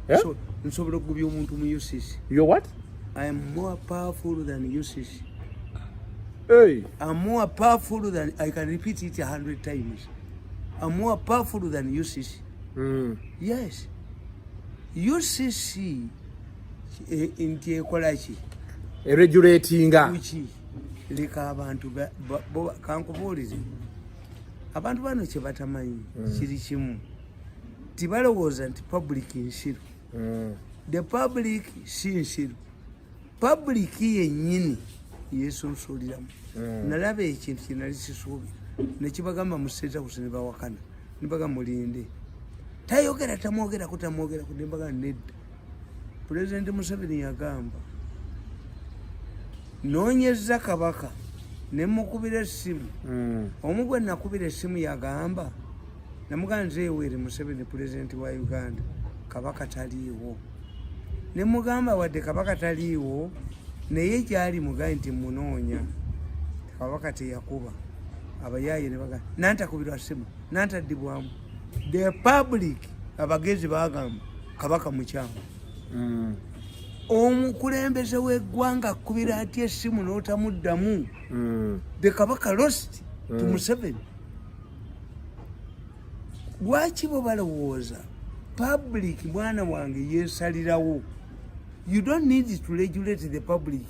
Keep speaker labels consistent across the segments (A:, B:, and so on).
A: Yeah?
B: So nsobola okugubya omuntu mu UCC.
A: You're what?
B: I am more powerful than UCC.
A: Hey.
B: I'm more powerful than, I can repeat it 100 times. I'm more powerful than UCC. Yes. UCC nti ekola ki?
A: Regulatinga.
B: Kuki? Leka abantu kankubuulize. Abantu bano kye batamanyi kiri kimu. Tibalowooza nti public nsiru. The public si nsiru. Public yennyini yesunsuliramu. Nalaba ekintu kye nali sisuubira. Ne kibagamba museeta kusi ne bawakana. Ne bagamba mulinde. Tayogera tamwogerako ne bagamba nedda. Pulezidenti Museveni yagamba noonyezza Kabaka ne mukubira essimu. Omu gwe nakubira essimu yagamba namugamba nze Yoweri Museveni pulezidenti wa Uganda, Kabaka taliiwo. Ne mugamba wadde Kabaka taliiwo naye gyali mugaye nti munoonya. Kabaka teyakuba. Abayaaye ne bagamba nantakubirwa ssimu nantaddibwamu. The public abagezi bagamba Kabaka mukyamu. Omukulembeze w'eggwanga akubira atya essimu n'otamuddamu. The Kabaka lost to Museveni. Lwaki bo balowooza public mwana wange yeesalirawo? You don't need to regulate the public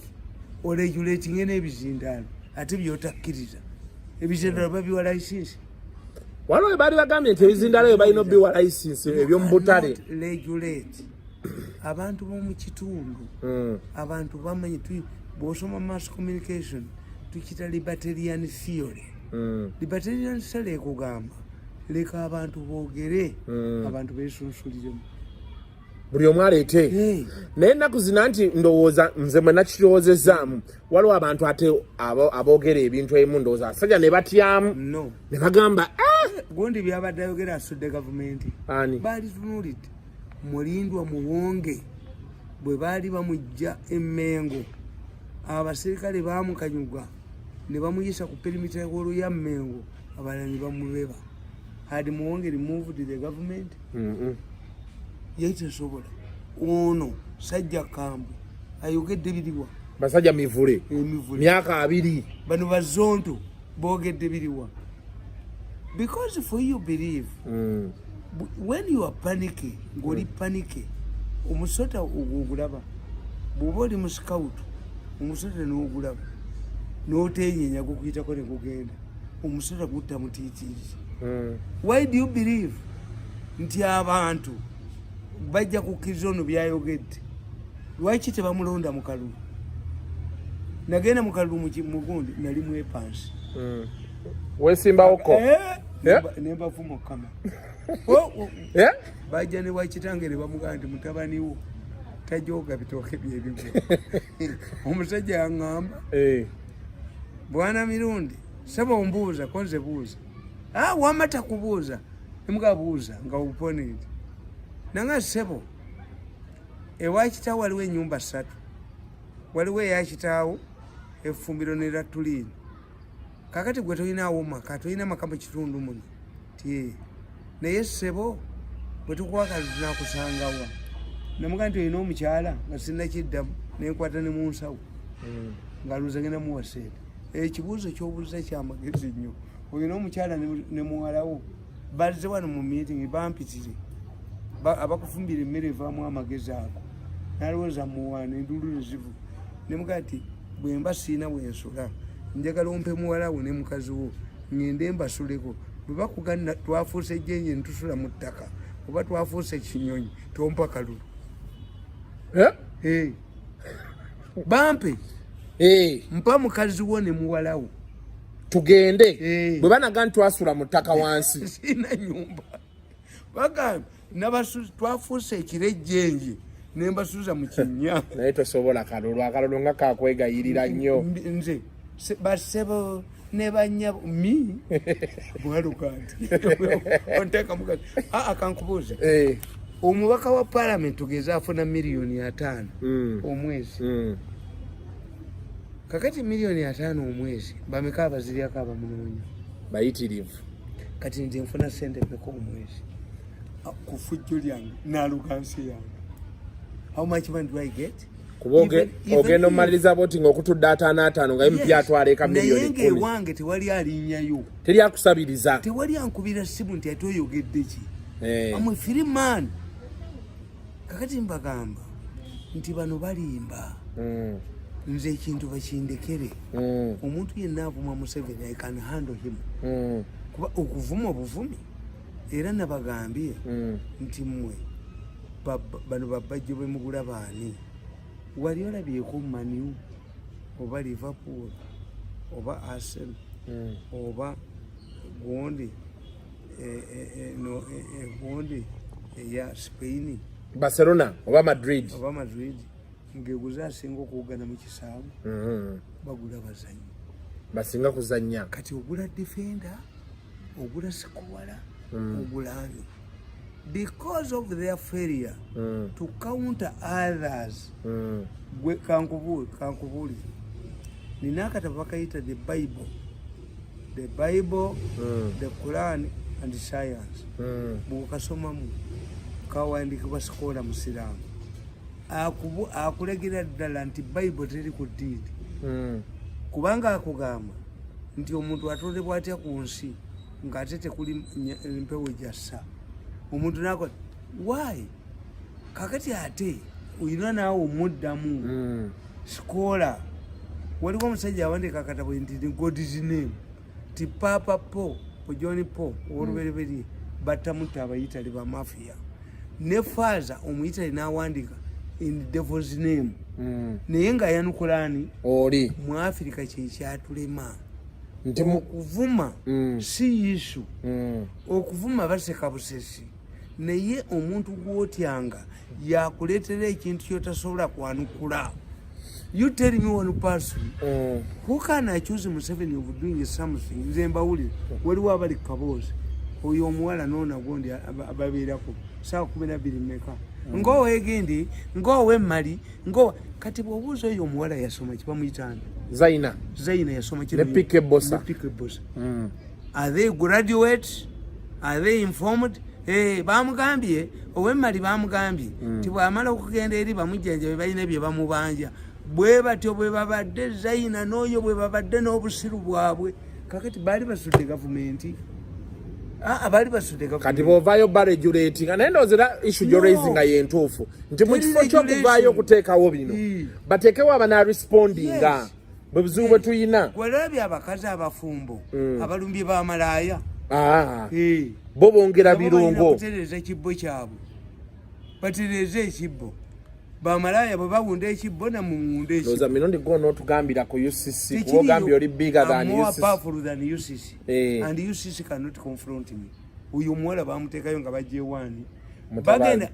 B: or regulating n'ebizindaalo ate by'otakkiriza. Ebizindaalo babiwa license.
A: Wano bali bagambye nti ebizindaalo ebyo balina obbiwa license eby'omu butale.
B: Regulate. Abantu b'omu kitundu. Abantu bamanyi bw'osoma mass communication tukita libertarian theory. Libertarian theory ekugamba leka abantu boogere, abantu beesunsuliremu.
A: Buli omu aleete. Naye ennaku zina nti ndowooza nze mwe nakirowoozezaamu waliwo abantu ate aboogera ebintu ebimu ndowooza abasajja ne batyamu ne bagamba
B: gundi byabadde ayogera asudde gavumenti. Baali tunuulidde Mulindwa Muwonge bwe baali bamujja Emmengo, abaserikale baamukanyuga ne bamuyisa ku perimita ya Mmengo, abalala ne bamubeba. Had Muwonge removed the government? Yetesobola. Ono sajja Kambwe ayogedde biriwa.
A: Basajja mivule. Myaka 2.
B: Bano bazonto boogedde biriwa. Because for you believe, when you are panicking, ngoli panique, omusota ogulaba. Bw'oba oli mu scout, omusota n'ogulaba. N'otenyenya gukuyitako ne gugenda. Omusota gutta mutiitirizi. Why do you believe nti abantu bajja kukkiriza ono byayogedde? Lwaki tebamulonda mu kalulu? Nagenda mu kalulu mu gundi nali mwepansi.
A: Weesimbawoko?
B: Nemba fumo kama. Bajja ne wakitange ne bamugamba nti mutabani wo tajooga bitooke by'ebigwo. Omusajja yaŋŋamba Bwana Mirundi saba ombuuza konze buuza. Wamata kubuuza emugabuuza nga oponenti. Nanga sebo ewa kitaawo waliwo ennyumba 3. Waliwo eya kitaawo effumbiro ne Latulini. Kakati gwe tolinaawo maka, tolina maka mu kitundu muno. Naye sebo bwe tukwakala tunaakusangawa. Namugaa nti olina omukyala nga sinnakiddamu nenkwata ne mu nsawo ng'aluuza genda muwaseera. Ekibuuzo ky'obuuza kyamagezi nnyo. Olina omukyala ne muwalawo bazze wano mu meeting bampitire abakufumbira emmere evaamu amagezi ago. Nalowooza muwaana enduulu ezivu. Ne mugaa nti bwe mba siina wensula njagala ompe muwalawo ne mukazi wo ngende mbasuleko. Bwe bakugana twafuuse ejjenje ne tusula mu ttaka oba twafuuse ekinyonyi tompa kalulu. Bampe mpa mukazi wo ne muwalawo
A: tugende. Bwe banaga nti twasula mu ttaka wansi
B: sina nyumba bagamba twafuuse ekirejjenje ne mbasuuza mu kinnya.
A: Naye tosobola kalulu. Akalulu nga kakwegayirira nnyo.
B: Nze basebo ne banyabo mi mwaluka nti onteka mukazi. Kankubuuza omubaka wa parliament tugeze afuna $5,000,000 omwezi. Kakati $5,000,000 omwezi bameka abaziryako abamunoonya
A: bayitirivu.
B: Kati nze nfuna ssente mpeka omwezi ku ffujjo lyange naaluka nsi yange. how much money do I get?
A: Ogenda omaliriza voting okutudda 5 nga MP atwala eka miliyoni 10.
B: Naye wange tewali alinnyayo.
A: Teri akusabiriza.
B: Tewali ankubira simu nti ate oyogedde ki. I'm a free man. Kakati mbagamba nti bano balimba. Nze ekintu bakindekere. Omuntu yenna avuma Museveni, I can handle him. Kuba okuvuma obuvumi. Era nabagambye nti mmwe bano babajjo bwe mugula baani. Wali olabyeko Manu oba Liverpool oba Arsenal oba Gondi Gondi ya Spain,
A: Barcelona oba Madrid
B: ngeguza asinga okuwugana mu kisaawe bagula bazanyi
A: basinga kuzannya.
B: Kati ogula defender ogula sikola ogulani because of their failure to counter others. Gwe kankubuli nina akatabo bakayita the Bible, the Quran and science. Bw'okasomamu kawandiikibwa sikola musiraamu akulegira ddala nti Bible teri ku ddiini, kubanga akugamba nti omuntu atondebwa atya ku nsi ng'ate tekuli empewo jassa. Omuntu nako why kakati ate uyina naawe omuddamu sikola. Waliwo omusajja awandika akatabo nti God's name ti Papa Paul John Paul olubereberye batamutta abayitali ba mafia ne faza omuyitali n'awandika in devil's name. Naye nga yanukulani
A: oli
B: mu Africa kyekyatulema nti okuvuma si isu, okuvuma baseka busesi. Naye omuntu gwotyanga yakuleetera ekintu kyotasobola kwanukula. You tell me one person who can accuse Museveni of doing something. Nze mbawulire waliwo abali kaboozi oyo omuwala noona gondi ababeerako saa 12 meka ng'oweegende ng'owemmali kati bw'obuuza oyo omuwala yasoma kibamuyitanga Zaina yasoma
A: ne Pike Bosa.
B: Are they graduates? Are they informed? Bamugambye owemmali bamugambye nti bw'amala okugenda eri bamujjanjabe balina bye bamubanja. Bwe batyo bwe babadde Zaina n'oyo bwe babadde n'obusiru bwabwe. Kakati baali basudde gavumenti. Abali basudde gavumenti. Kati bw'ovaayo baregulating naye ndowooza issue gy'oraising nga yentuufu nti mu kifo ky'okuvaayo okuteekawo bino bateekewo abanarespondinga bwe buzibu bwe tuyina. Walabye abakazi abafumbo abalumbye b'amalaaya
A: bo bongera birungo
B: kutereeza ekibbo kyabwe, batereeze ekibbo. Bamalaaya bwe bawunda ekibbo na muwunda ekibbo.
A: Loza mirundi gonna otugambira ku UCC kuba ogambye oli bigger than UCC.
B: More powerful than UCC. And UCC cannot confront me. Uyu muwala bamuteekayo nga bajja ewaani. Bagenda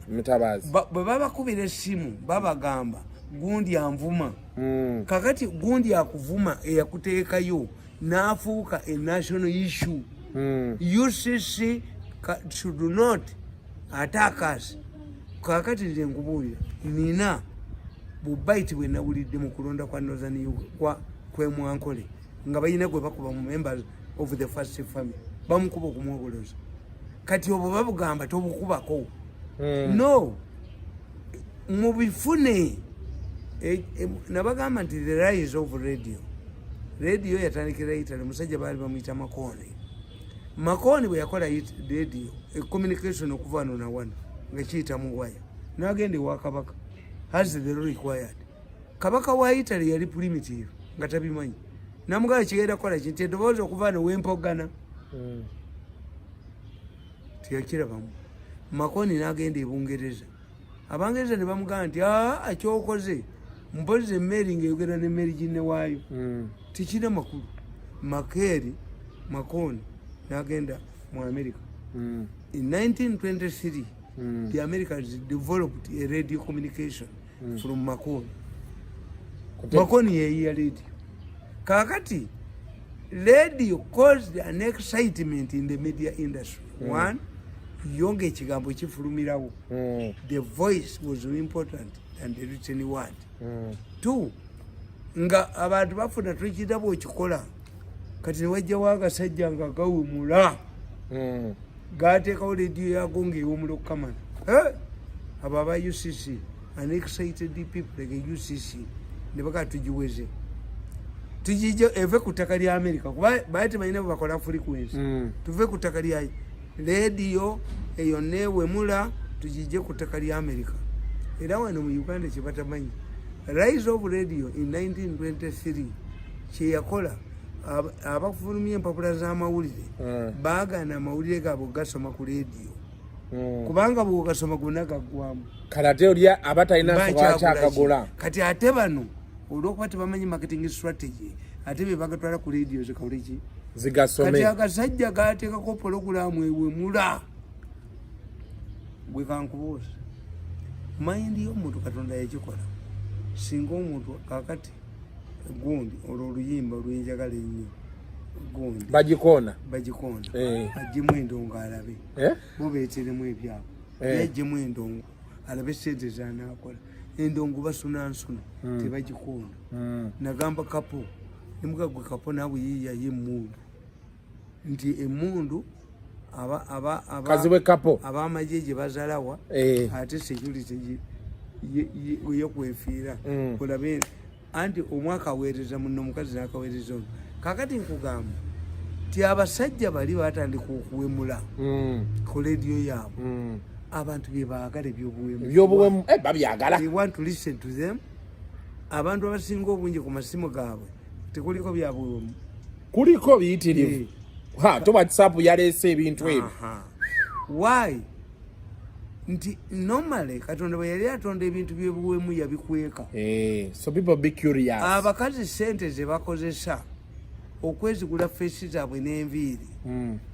B: bwe babakubira essimu babagamba gundi anvuma. Kakati gundi akuvuma eyakuteekayo n'afuuka a national issue. UCC should not attack us. Kakati nze nkubuulira nina bubaiti bwe nawulidde mu kulonda kwa Northern kwa Kwemwankole nga balina gwe bakuba mu members of the first family bamukuba okumwogoloza. Kati obwo babugamba tobukubako. No mubifune nabagamba nti the rise of radio yatandikira Italy. Musajja baali bamuyita Makoni bwe yakola radio communication okuva wano na wano nga kiyita mu waya n'agenda ewa Kabaka as the law required. Kabaka wa Italy yali primitive nga tabimanyi namugala kigenda kola kintu eddoboozi okuva wano wempogana tiyakirabamu. Makoni n'agenda e Bungereza. Abangereza ne bamugamba nti akyokoze mpozi emmeri ng'eyogera n'emmeri ginne waayo tikina makulu. Makoni n'agenda mu America. In 1923 the Americans developed a radio communication from Makoni. Makoni yeyiya radio. Kakati radio caused an excitement in the media industry. One, yonge ekigambo kifulumirawo. The voice was important and the written word. Two, nga abantu bafuna tukitabo ekikola kati ne wajjawo agasajja nga gawumula gateekawo rediyo yago ng'ewumula okukamana. Abo aba UCC unexcited people like UCC ne baka tujiweze tujije eve kutaka lya America kuba bayite bayine bakola frequency tuve kutaka lya radio eyo newe mula tujije kutaka lya America era wano mu Uganda kibata manyi Rise of Radio in 1923 kye yakola abafulumye empapula z'amawulire baagana amawulire gaabo gasoma ku radio kubanga bw'ogasoma gonna gaggwamu
A: kalate olya abatalina kyakagula
B: kati ate bano olw'okuba tebamanyi marketing strategy ate be bagatwala ku radio zikawule ki
A: zigasome
B: kati agasajja gaateekako pologulaamu ewemula gwe kankubuuza mayindi y'omuntu katonda yakikola singa omuntu kakati gundi olwo oluyimba olwenjagala ennyo gundi
A: bagikoona
B: aggyemu endongo alabe bo beeteremu ebyabo yaggyemu endongo alabe sente zanaakola endongo basunansuna tebagikoona nagamba kapo nemugagwe kapo naawe yiyayo emmundu nti emmundu
A: kaziwe kapo
B: ab'amagye gye bazalawa ate security yokwefiira olabe anti omwaka aweereza muno omukazi n'akaweereza ono kakati nkugamba ti abasajja bali batandika okuwemula ku lediyo yaabwe abantu bye baagala
A: ebyobuwemu babyagala
B: they want to listen to them abantu abasinga obungi ku masimu gaabwe tekuliko byabuwemu
A: kuliko biyitirivu to WhatsApp yaleese ebintu ebyo
B: why nti normally katonda bwe yali atonda ebintu by'obuwemu yabikweka
A: so people be curious
B: abakazi sente ze bakozesa okwezigula feesi zaabwe n'enviiri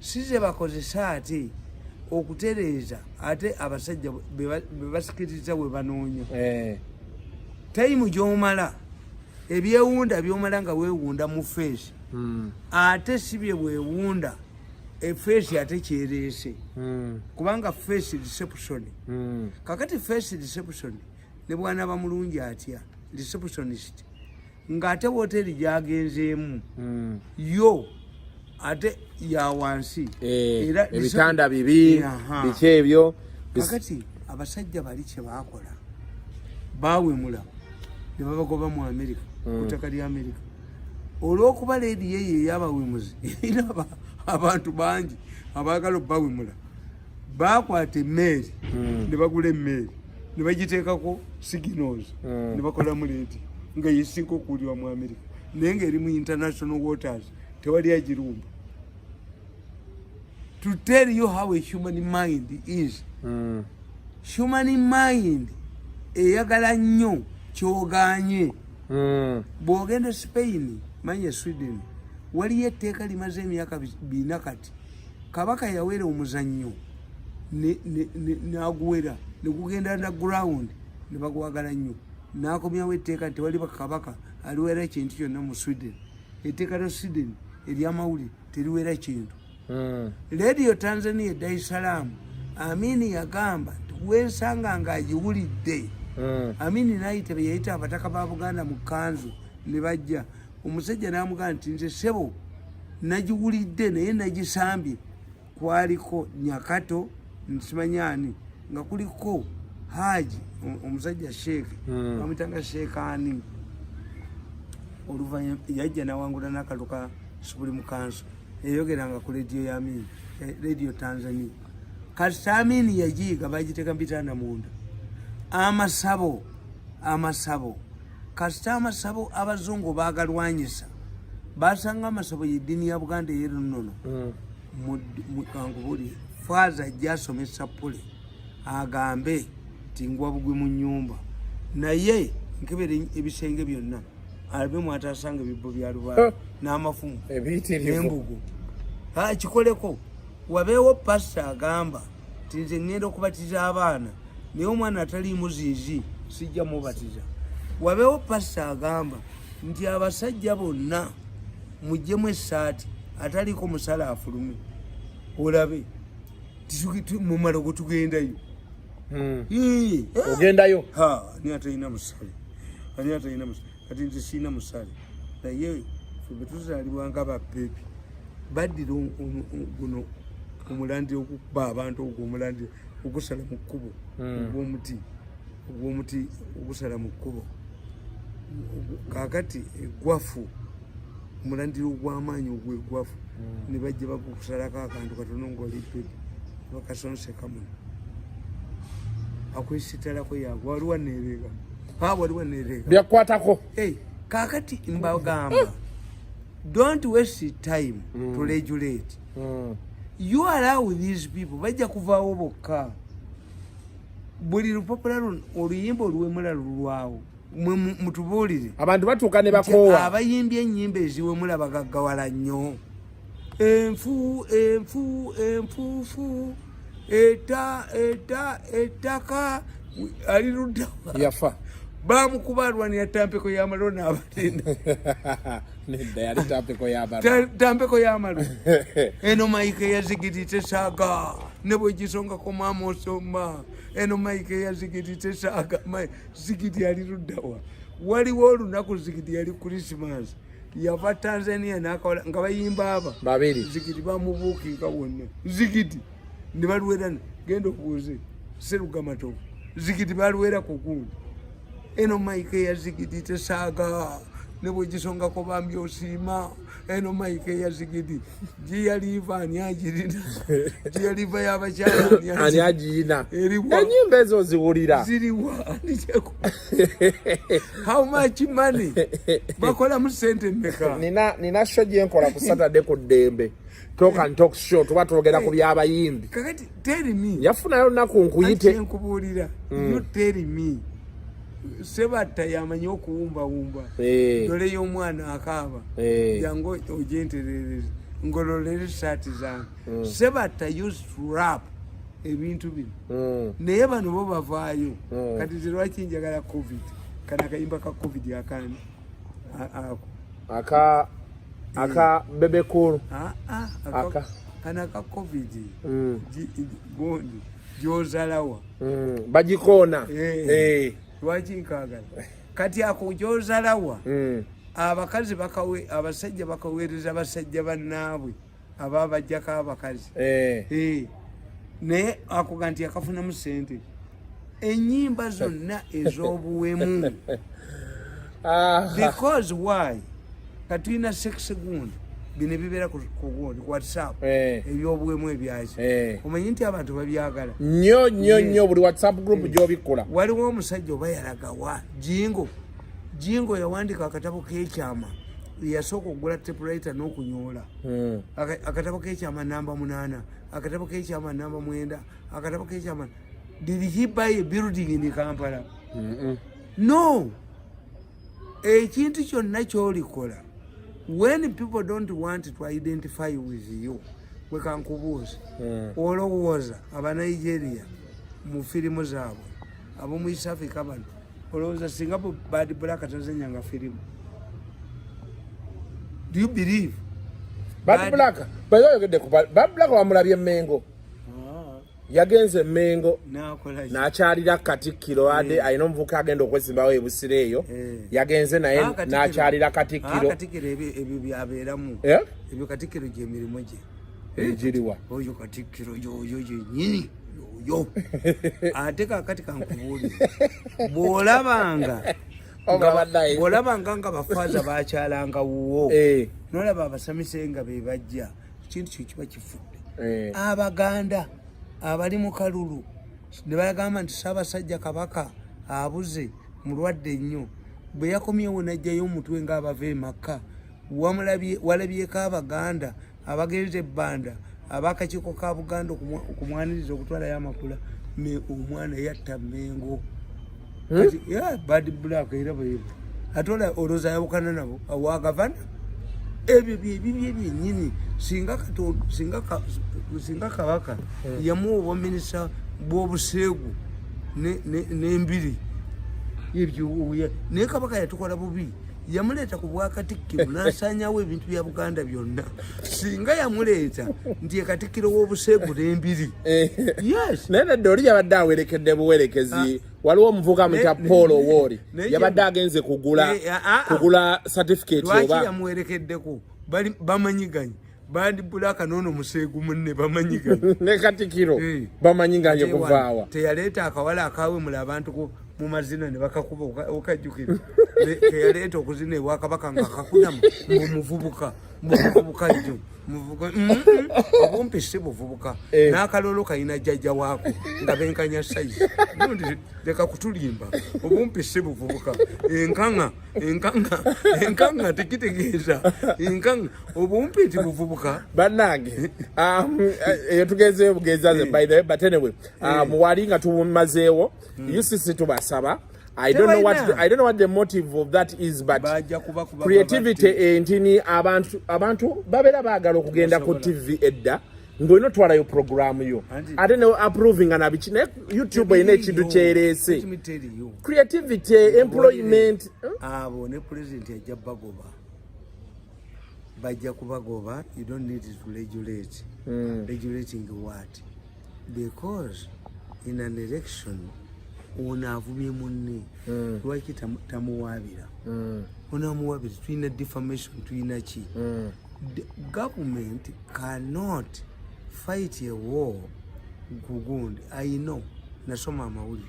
B: si ze bakozesa ate okutereeza ate abasajja be basikiriza we banoonya tayimu gy'omala ebyewunda by'omala nga weewunda mu feesi ate si bye bwewunda efeesi ate kyereese kubanga face reception kakati face reception ne bwana bamulungi atya receptionist ng'ate woteri gyagenzeemu yo ate ya wansi
A: era ebitanda bibi biki ebyo
B: kakati abasajja bali kye baakola baawemula ne babagoba mu America kutaka lya America olw'okuba leedi yeyo eyabawemuzi erina abantu bangi abaagala obbawemula baakwata emmeeri ne bagula emmeeri ne bagiteekako signals ne bakolamu leedi nga yesinka okuwulirwa mu America naye ng'eri mu international waters tewali agirumba to tell you how a human mind is human mind eyagala nnyo kyoganye bw'ogenda Spain manye Sweden waliyo etteeka limaze emyaka 4 kati kabaka yaweera omuzannyo n'aguwera ne gugenda na ground ne bagwagala nnyo n'akomyawo etteeka nti tewali kabaka aliweera ekintu kyonna mu Sweden etteeka lya Sweden ery'amawulire teriweera kintu Radio Tanzania Dar es Salaam Amini yagamba nti wensanga ng'agiwulidde Amini n'ayita be yayita abataka ba Buganda mu kanzu ne bajja omusajja n'amugamba nti nze sebo nagiwulidde naye nagisambye kwaliko Nyakato nsimanyani nga kuliko Haji omusajja Sheikh bamutanga Sheikani oluvanyuma yajja n'awangula n'akaloka Supreme Council eyogeranga ku radio ya Amini Radio Tanzania kati Amini yagiiga bagiteeka mbitanda munda amasabo kasita amasabo abazungu bagalwanyisa basanga amasabo y'eddiini ya Buganda ey'eri nnono mu kangubuli faaza gyasomesa pule agambe tingwa bugwe mu nnyumba naye nkebera ebisenge byonna alabe mwatasanga ebibbo bya Lubaale n'amafumu n'embugu kikoleko wabeewo pasita agamba ti nze ŋŋenda okubatiza abaana naye omwana atali muziizi sijja mubatiza wabeewo pasita agamba nti abasajja bonna muggyemu essaati ataliko musala afulume olabe mumala gwetugendayo
A: ogendayo
B: ani atalina musale kati nze siina musale naye fe tuzaalibwanga babebi baddira guno omulandira okukuba abantu ogwo omulandira ogusala mu kkubo ogw'omuti ogw'omuti ogusala mu kkubo kakati eggwafu omulandiro ogw'amaanyi ogw'eggwafu ne bajja bakusalako akantu katono ng'olipepe bakasonseka muno akwesitalako yaagwe waliwo neerega waliwo neerega
A: byakwatako
B: kakati mbagamba don't waste time to regulate you allow these people bajja kuvaawo bokka buli lupapula oluyimba oluwemula lulwawo mutubuulire
A: abantu batuuka ne bakoowa
B: abayimbi ennyimba eziwemula bagaggawala nnyo enfuufu ettaka ali ludda
A: yafa
B: bamukuba alwanira tampeko y'amalo n'abalinda
A: nedda yali tampeko y'amalo
B: eno maike yazigiti tesaaga ne bwe gisongako maama osomba eno maike yazigiti tesaaga zigiti ali luddawa waliwo olunaku zigiti yali krisimas yava Tanzania nakola nga bayimba aba
A: babiri
B: zigiti bamubuukinga wonna zigiti ne baluwera genda okubuuze Serugamato zigiti baluwera ku gundi eno maike ya zigiti tesaaga ne bwe gisongako bambi osiima eno maike ya zigiti giyaliva ani agirina giyaliva y'abakyala
A: ani agirina
B: eriwa
A: enyimba ezo ziwulira
B: ziriwa andikyeko how much money bakola mu sente mmeka
A: nina show gye nkola ku Saturday ku Ddembe talk and talk show tuba twogera ku by'abayimbi
B: kakati tell me
A: yafunayo lunaku nkuyite
B: nkubuulira you tell me Sebatta yamanyi okuwumbawumba dole y'omwana akaaba jangu ogyenterereze ngololere saati zange Sebatta used to rap ebintu bino naye bano bo bavaayo kati zirwaki njagala covid kana akayimba ka covid akani
A: aka bebe cool
B: kana ka covid gondi gyozalawa
A: bagikoona
B: lwaki nkagala kati ako gyozalawa abakazi abasajja bakaweereza basajja bannaabwe ababajjako abakazi naye ako ga nti akafunamu sente ennyimba zonna ez'obuwemu because why katulina sex gundi bino ebibeera ku gundi whatsapp ebyobuwemu ebyaki omanyi nti abantu babyagala
A: nnyo buli whatsapp group gy'obikola
B: waliwo omusajja oba yalagawa jingo yawandika akatabo k'ekyama yasooka okugula typewriter n'okunyoola akatabo k'ekyama namba 8 akatabo k'ekyama namba 9 akatabo k'ekyama did he buy a building in Kampala? No, ekintu kyonna kyolikola when people don't want to identify with you wekankubuuza olowooza abanigeria mu firimu zaabwe ab'omu East Africa bano olowooza singa Bad Black tazenyanga firimu? Do you believe
A: Bad Black bayogedde ku Bad Black wamulabye Mengo yagenze Mengo n'akyalira Katikkiro ade ayina omuvuka agenda okwezimbawo ebusire eyo yagenze naye n'akyalira Katikkiro
B: ebyo byabeeramu ebyo Katikkiro gy'emirimu gye
A: egiriwa
B: oyo Katikkiro yoyo gyennyini yoyo ate kakati kankubuulire bw'olabanga nga bafaaza bakyalanga wuwo n'olaba abasamise nga be bajja ekintu kyo kiba kifudde Abaganda abali mu kalulu ne bagamba nti Ssaabasajja Kabaka abuze mulwadde nnyo bwe yakomyewo n'ajjayo omutwe ng'abava e Makka walabyeko Abaganda abagenze ebbanda ab'akakiiko ka Buganda okumwaniriza okutwalayo amakula ne omwana yatta Mengo Bad Black era bwebo ate olowooza yawukana nabo awagavana ebyo byebibye byennyini singa Kabaka yamuwa obwaminisita bw'obuseegu n'embiri ebyo naye Kabaka yatukola bubi yamuleeta ku bwakatikkiro n'asaanyawo ebintu bya Buganda byonna singa yamuleeta nti ekatikkiro w'obuseegu n'embiri
A: naye nedda oli yabadde awerekedde buwerekezi waliwo omuvuka mutya Paul Owori yabadde agenze kugula certificate oba
B: lwaki yamuwerekeddeko bamanyiganye Bad Black n'ono museegu munne bamanyiganye
A: ne Katikkiro bamanyiganye kuvaawa
B: teyaleeta akawala akaawemula abantu mu mazina ne bakakuba okajjukira yaleeta okuzina ewakabaka nga kakudamu muvubuka jjo obumpi si buvubuka n'akalolo kalina jjajja waako nga benkanya sayizi leka kutulimba obumpi si buvubuka enkanga tekitegeeza enkanga obumpi ti buvubuka
A: bannange eyo tugezeeyo bugezaze by the way but anyway muwali nga tumazeewo UCC tubasaba I don't know what the motive of that is, but creativity entini abantu babera bagala okugenda ku TV edda ngolino twalayo program yo ate ne approving and abichine YouTube ine ekintu kyerese creativity employment
B: abo ne president yajja bagoba bajja kubagoba. You don't need to regulate. Regulating what? Because in an election onavumye munne lwaki tamuwabira onamuwabira tulina defamation tulina ki government cannot fight a war gugundi. I know nasoma amawulire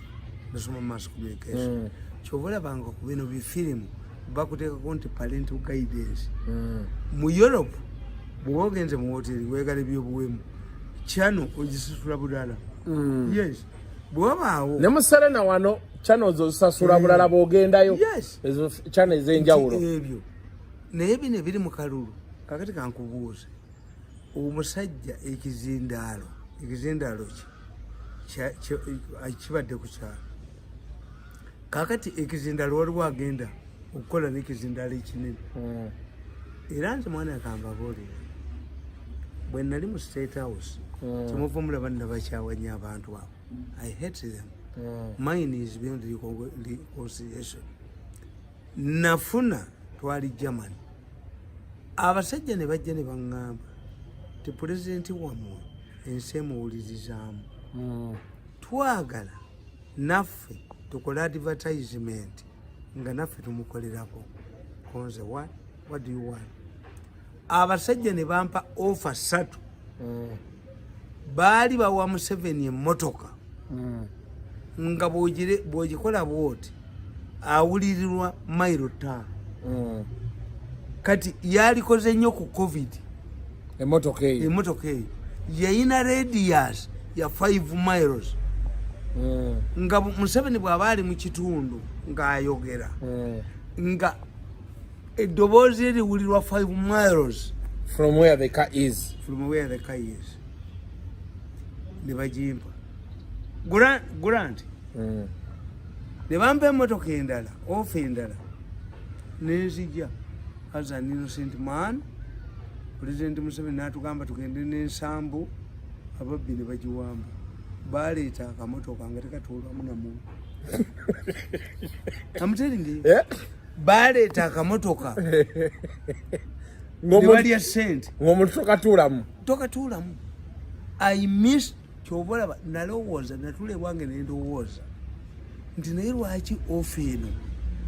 B: nasoma mass communication kyobola banga ku bino bifilimu bakuteekako nti parental guidance mu Europe bwogenze mu hoteli wegala byobuwemu channel ogisasula bulala yes bwabaawo
A: ne muserena wano channels ozisasula bulala bwogendayo ezo channel ez'enjawulo
B: ebyo naye bino biri mu kalulu kakati kankubuuze omusajja ekizindaalo kibadde ku kyalo kakati ekizindaalo waliwo agenda okukola n'ekizindaalo ekinene era nze mwana yakambabuulira bwe nali mu State House kyemuva mulaba nnabakyawanye abantu abo. I hate them. Mine is beyond reconciliation. Nafuna twali Germany. Abasajja ne bajja ne baŋŋamba ti president wamwe ensi emuwulirizaamu. Twagala naffe tukole advertisement nga naffe tumukolerako. Konze what do you want? Abasajja ne bampa offer 3. Baali bawa Museveni emmotoka nga bw'ogikola bwoti awulirirwa mailo 5 kati yalikoze nnyo ku COVID
A: emmotoka
B: eyo yayina radius ya 5 miles nga Museveni bw'aba ali mu kitundu ng'ayogera nga eddoboozi eriwulirwa 5 miles
A: from where the car is.
B: Ne bajimpa Grant ne bampa emmotoka endala ofa endala nenzija as an innocent man. President Museveni n'atugamba tugende n'ensambu ababbi ne bagiwamba baleeta akamotoka nga tekatuulwamu namuntu. I'm telling you baleeta akamotoka ne balya sente
A: ng'omuntu
B: tokatuulamu. I miss kyobolaba nalowooza natule bwange nendowooza nti naye lwaki ofa eno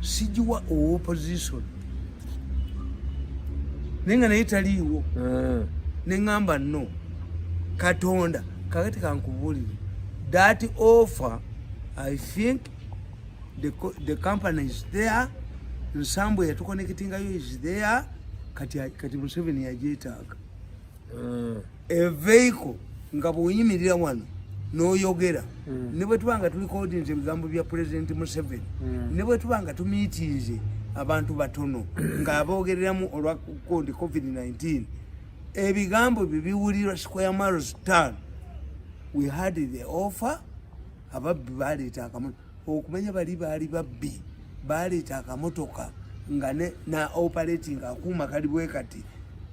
B: sigiwa opposition nenga naye taliiwo neŋŋamba no Katonda kakati kankubuulire that offer I think the company is there nsambu yatuconnectingayo is there kati Museveni yagyetaaga a vehicle nga bw'oyimirira wano n'oyogera ne bwe tuba nga tulikodinze ebigambo bya President Museveni ne bwe tuba nga tumiitinze abantu batono ng'aboogereramu olwa COVID-19 ebigambo bye biwulirwa square miles 5. We had the offer ababbi baleeta akamotoka okumanya baali babbi baleeta akamotoka nga na operating akuuma kali bwe kati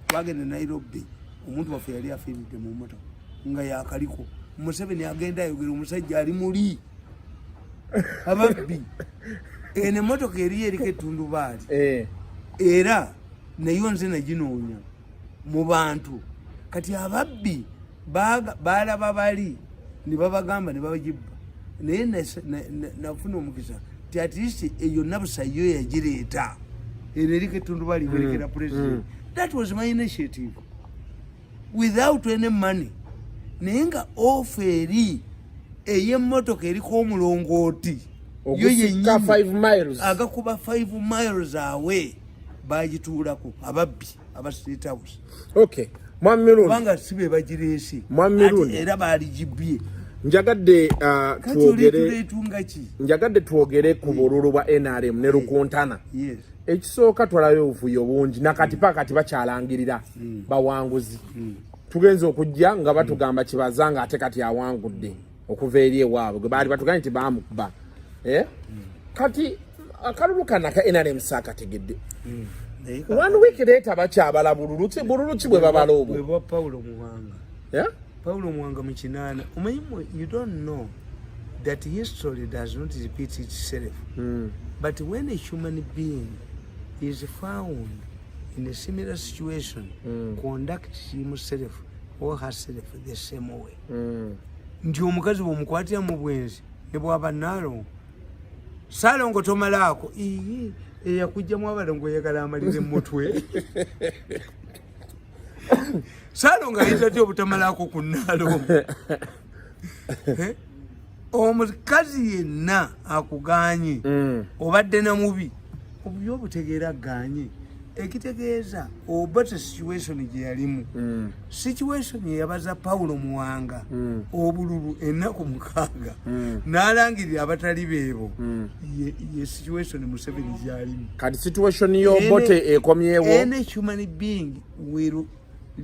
B: twagenda Nairobi omuntu waffe yali afiiridde mu motoka nga yakaliko Museveni agenda ayogera omusajja ali muli ababbi ene motoka eri eriko ettundubaali era nayo nze naginoonya mu bantu kati ababbi balaba bali ne babagamba ne babagibba naye nafuna omukisa ti at least eyo nabusa yo yagireeta eno eriko ettundubaali berekera president. That was my initiative without any money. Naye nga ofa eri ey'emmotoka eriko omulongooti
A: ogusika 5 miles
B: agakuba 5 miles away bagituulako ababbi aba State House.
A: Okay, Mwami Mirundi
B: banga sibe bagireese
A: Mwami Mirundi
B: era baligibye.
A: Njagadde twogere ku bululu bwa NRM ne Rukuntana.
B: Yes.
A: Ekisooka twalayo obuvuyo bungi nakati pakati bakyalangirira bawanguzi. Tugenze okujja nga batugamba kibazanga ate kati awangudde okuva eri ewaabwe gwe baali batuganye nti bamukuba. Kati akalulu kana ka NRM saakategedde. 1 week later bakyabala bululu ki bwe babala obwo.
B: Bwe Paulo Muwanga.
A: Yeah?
B: Paulo Muwanga mu kinana. You don't know that history does not repeat itself. But when a human being is found in a similar situation, conduct himself or herself the same way. Nti omukazi bw'omukwatira mu bwenzi ne bw'aba nalo Salongo tomalako eyakujjamu abalongo yagala amalire mutwe. Salongo ayinza tyo obutamalako ku nalo. Omukazi yenna akuganye obadde na mubi obyo butegeera ganye ekitegeeza obata situation gye yalimu situation yabaza Paulo Muwanga obululu ennaku 6 n'alangirira abatali beebo ye situation Museveni gyalimu
A: kati situation y'obote ekomyewo
B: any human being will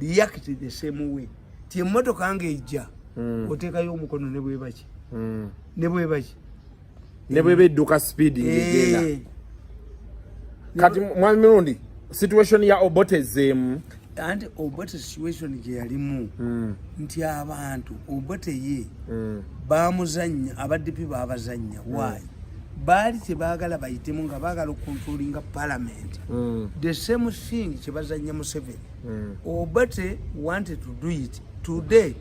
B: react the same way ti emmotoka ng'ejja oteekayo omukono ne bwebaki ne bwebaki
A: ne bwebedduka speed ngegenda kati Mwami Mirundi situation ya Obote zemu
B: and Obote situation gye yalimu nti abantu Obote ye bamuzanya abaddipi babazanya why bali tebaagala bayitemu nga baagala controlling parliament the same thing kyebazanya Museveni Obote wanted to do it today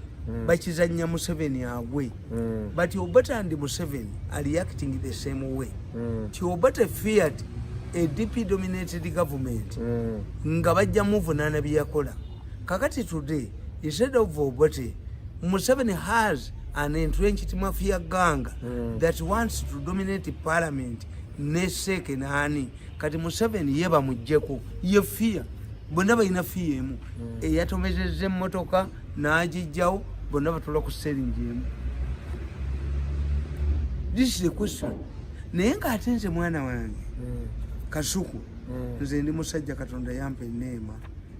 B: bakizanya Museveni agwe but Obote and Museveni are reacting the same way Obote feared a DP dominated government nga bajja muvunana byakola kakati today instead of Obote Museveni has an entrenched mafia gang that wants to dominate parliament neseke nani kati Museveni yeba mujjeko ye fear bonna balina fear emu eyatomezezza emmotoka n'agijjawo bonna batula ku seringi emu. This is the question. Naye ng'ate nze mwana wange Kasuku nze ndi musajja Katonda yampa enneema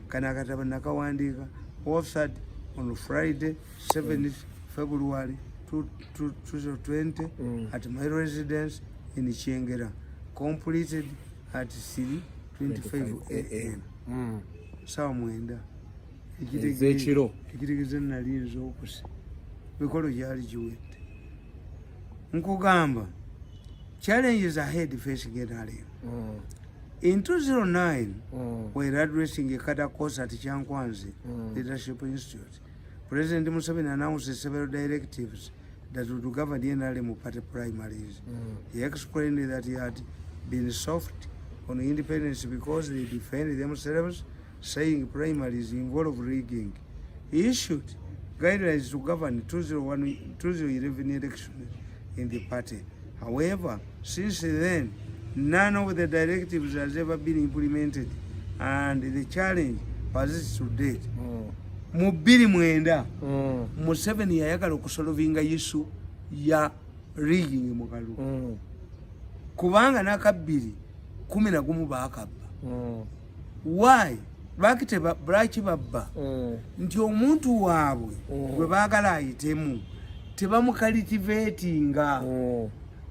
B: kana akatabo nakawandiika authored on Friday 7th February 2020 at my residence in Kyengera, completed at 3:25 a.m. Sawa mwenda ekitegeeza nalinza okusa mikolo gyali giwedde nkugamba challenges ahead facing NRM. In 2009, we're addressing a Kada course at Chankwanzi Leadership Institute. President Museveni announced several directives that would govern the NRM party primaries. He explained that he had been soft on independence because they defended themselves, saying primaries involve rigging. He issued guidelines to govern 2011 elections in the party. However, since then, none of the directives has ever been implemented, and the challenge persists to date. Mu 2009, Museveni yayagala okusolvinga issue ya rigging mu kalulu. Kubanga n'akabbiri 11 baakabba. Why? Lwaki babba? Nti omuntu waabwe gwe baagala ayitemu tebamukalitivetinga.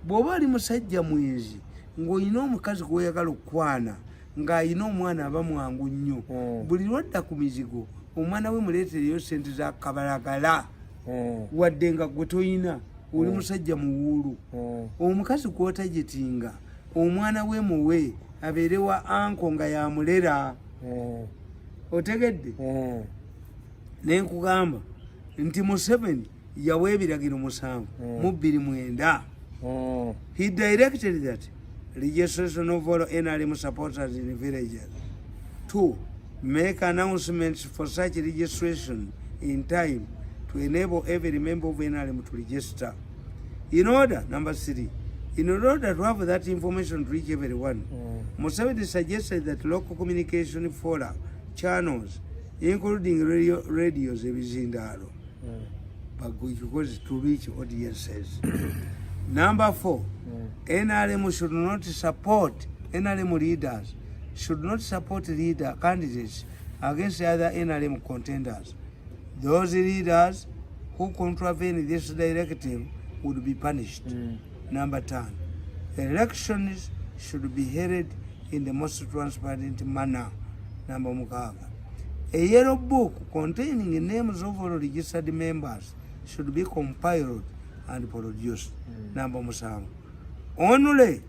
B: Bw'oba oli musajja mwenzi ng'olina omukazi gw'oyagala okukwana ng'alina omwana aba mwangu nnyo buli lwadda ku mizigo omwana we muleetereyo ssente za kabalagala wadde nga gwe toyina oli musajja muwuulu omukazi gw'otajetinga omwana we muwe abeere wa anko nga yamulera otegedde ne nkugamba nti Museveni yawa ebiragiro 7 mu 2009. He directed that registration of all NRM supporters in villages. 2. Make announcements for such registration in time to enable every member of NRM to register. In order, number 3, In order to have that information to reach everyone, Museveni suggested that local communication fora channels, including radios, because to reach audiences. Number 4, NRM should not support NRM leaders, should not support leader candidates against other NRM contenders. Those leaders who contravene this directive would be punished. Number 10, elections should be held in the most transparent manner. Number 6, a yellow book containing the names of all registered members should be compiled and produced. Number 7, only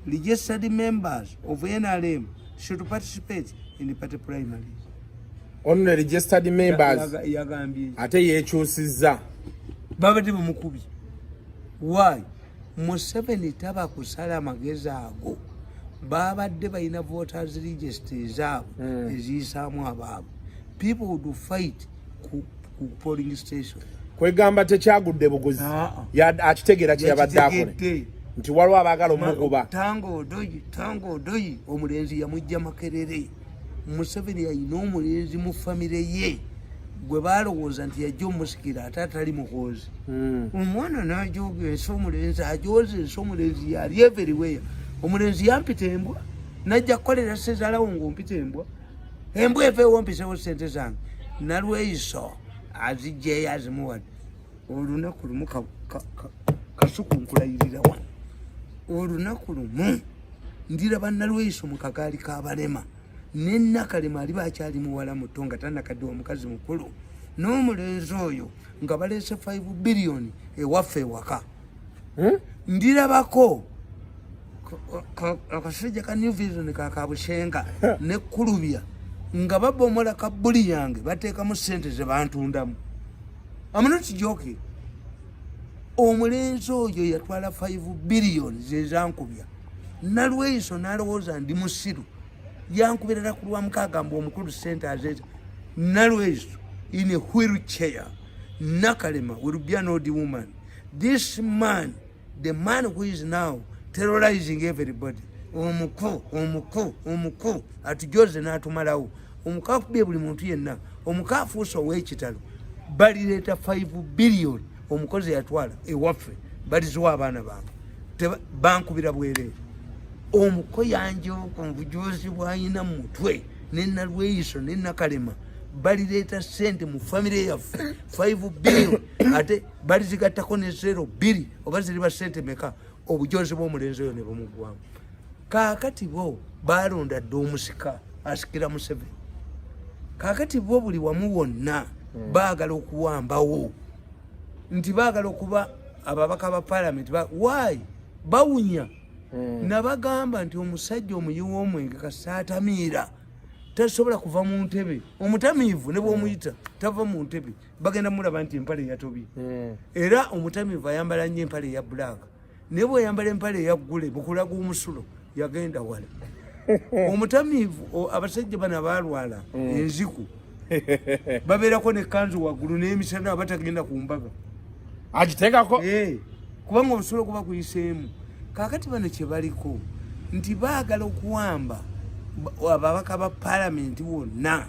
B: registered members of NRM should participate in the party primaries.
A: Only registered members. Ate yekyusizza.
B: Babadde bumukubi. Why? Museveni taba kusala magezi ago. Babadde balina voters registers abo eziyisaamu abaabo. People would fight ku polling station.
A: Kwegamba tekyagudde buguzi. Akitegeera kye yabadde akola. Nti waliwo abaagala omukuba.
B: Tango odoyi omulenzi yamujja Makerere. Museveni yalina omulenzi mu famire ye gwe balowooza nti yajja omusikira ate atali mukozi. Omwana n'ajooga ensi omulenzi ajooza ensi omulenzi yali everywhere. Omulenzi yampita embwa najja kukolera sezalawo ng'ompita embwa. Embwa eveewo mpisewo sente zange. Nalweyiso azijjeeyo azimuwadde. Olunaku lumu kasuku nkulayirira wano. Olunaku lumu ndiraba Nalweyiso mu kagaali k'abalema. Nennakalema ali bakyali muwala muto nga tannakadde omukazi mukulu. N'omulenzi oyo nga baleese 5 billion ewaffe ewaka. Ndirabako akasajja ka New Vision kakabushenga ne Kulubya nga babomola kabbuli yange bateekamu ssente ze bantundamu. I'm not joking. Omulenzi oyo yatwala 5 billion zezankubya. Nalweyiso n'alowooza ndi musiru. Yankubirira ku lwa mukagamba omukulu ssente azeza. Nalweyiso in a wheelchair. Nakalema will be an old woman. This man, the man who is now terrorizing everybody. Omuku atujoze n'atumalawo. Omuka akubye buli muntu yenna. Omuka afuusa ow'ekitalo. Balireeta 5 billion omukozi yatwala ewaffe baliziwa abaana bange. Bankubira bwereere. Omuko yanje obujuzi bwayina mu mutwe ne Nalweyiso ne Nakalema balireeta ssente mu famire yaffe 5 billion ate balizigattako ne 0 2 oba ziriba ssente meka obujozi bw'omulenzi oyo ne bumugwamu. Kaakati bo balonda dde omusika asikira Museveni. Kaakati bo buli wamu wonna baagala okuwambawo nti baagala okuba ababaka ba parliament. Why? Bawunya. Nabagamba nti omusajja omuyiwa omwenge kasaatamiira tasobola kuva mu ntebe. Omutamiivu ne bw'omuyita tava mu ntebe. Bagenda mulaba nti empale yatobye. Era omutamiivu ayambala nnyo empale ya black. Ne bw'ayambala empale ya ggule bukulaga omusulo yagenda wala. Omutamiivu abasajja bana balwala enziku. Babeerako n'ekkanzu waggulu n'emisana abatagenda ku mbaga.
A: Agiteekako?
B: Kubanga obusulo kuba kuyiseemu. Kaakati bano kye baliko nti baagala okuwamba ababaka ba parliament wonna.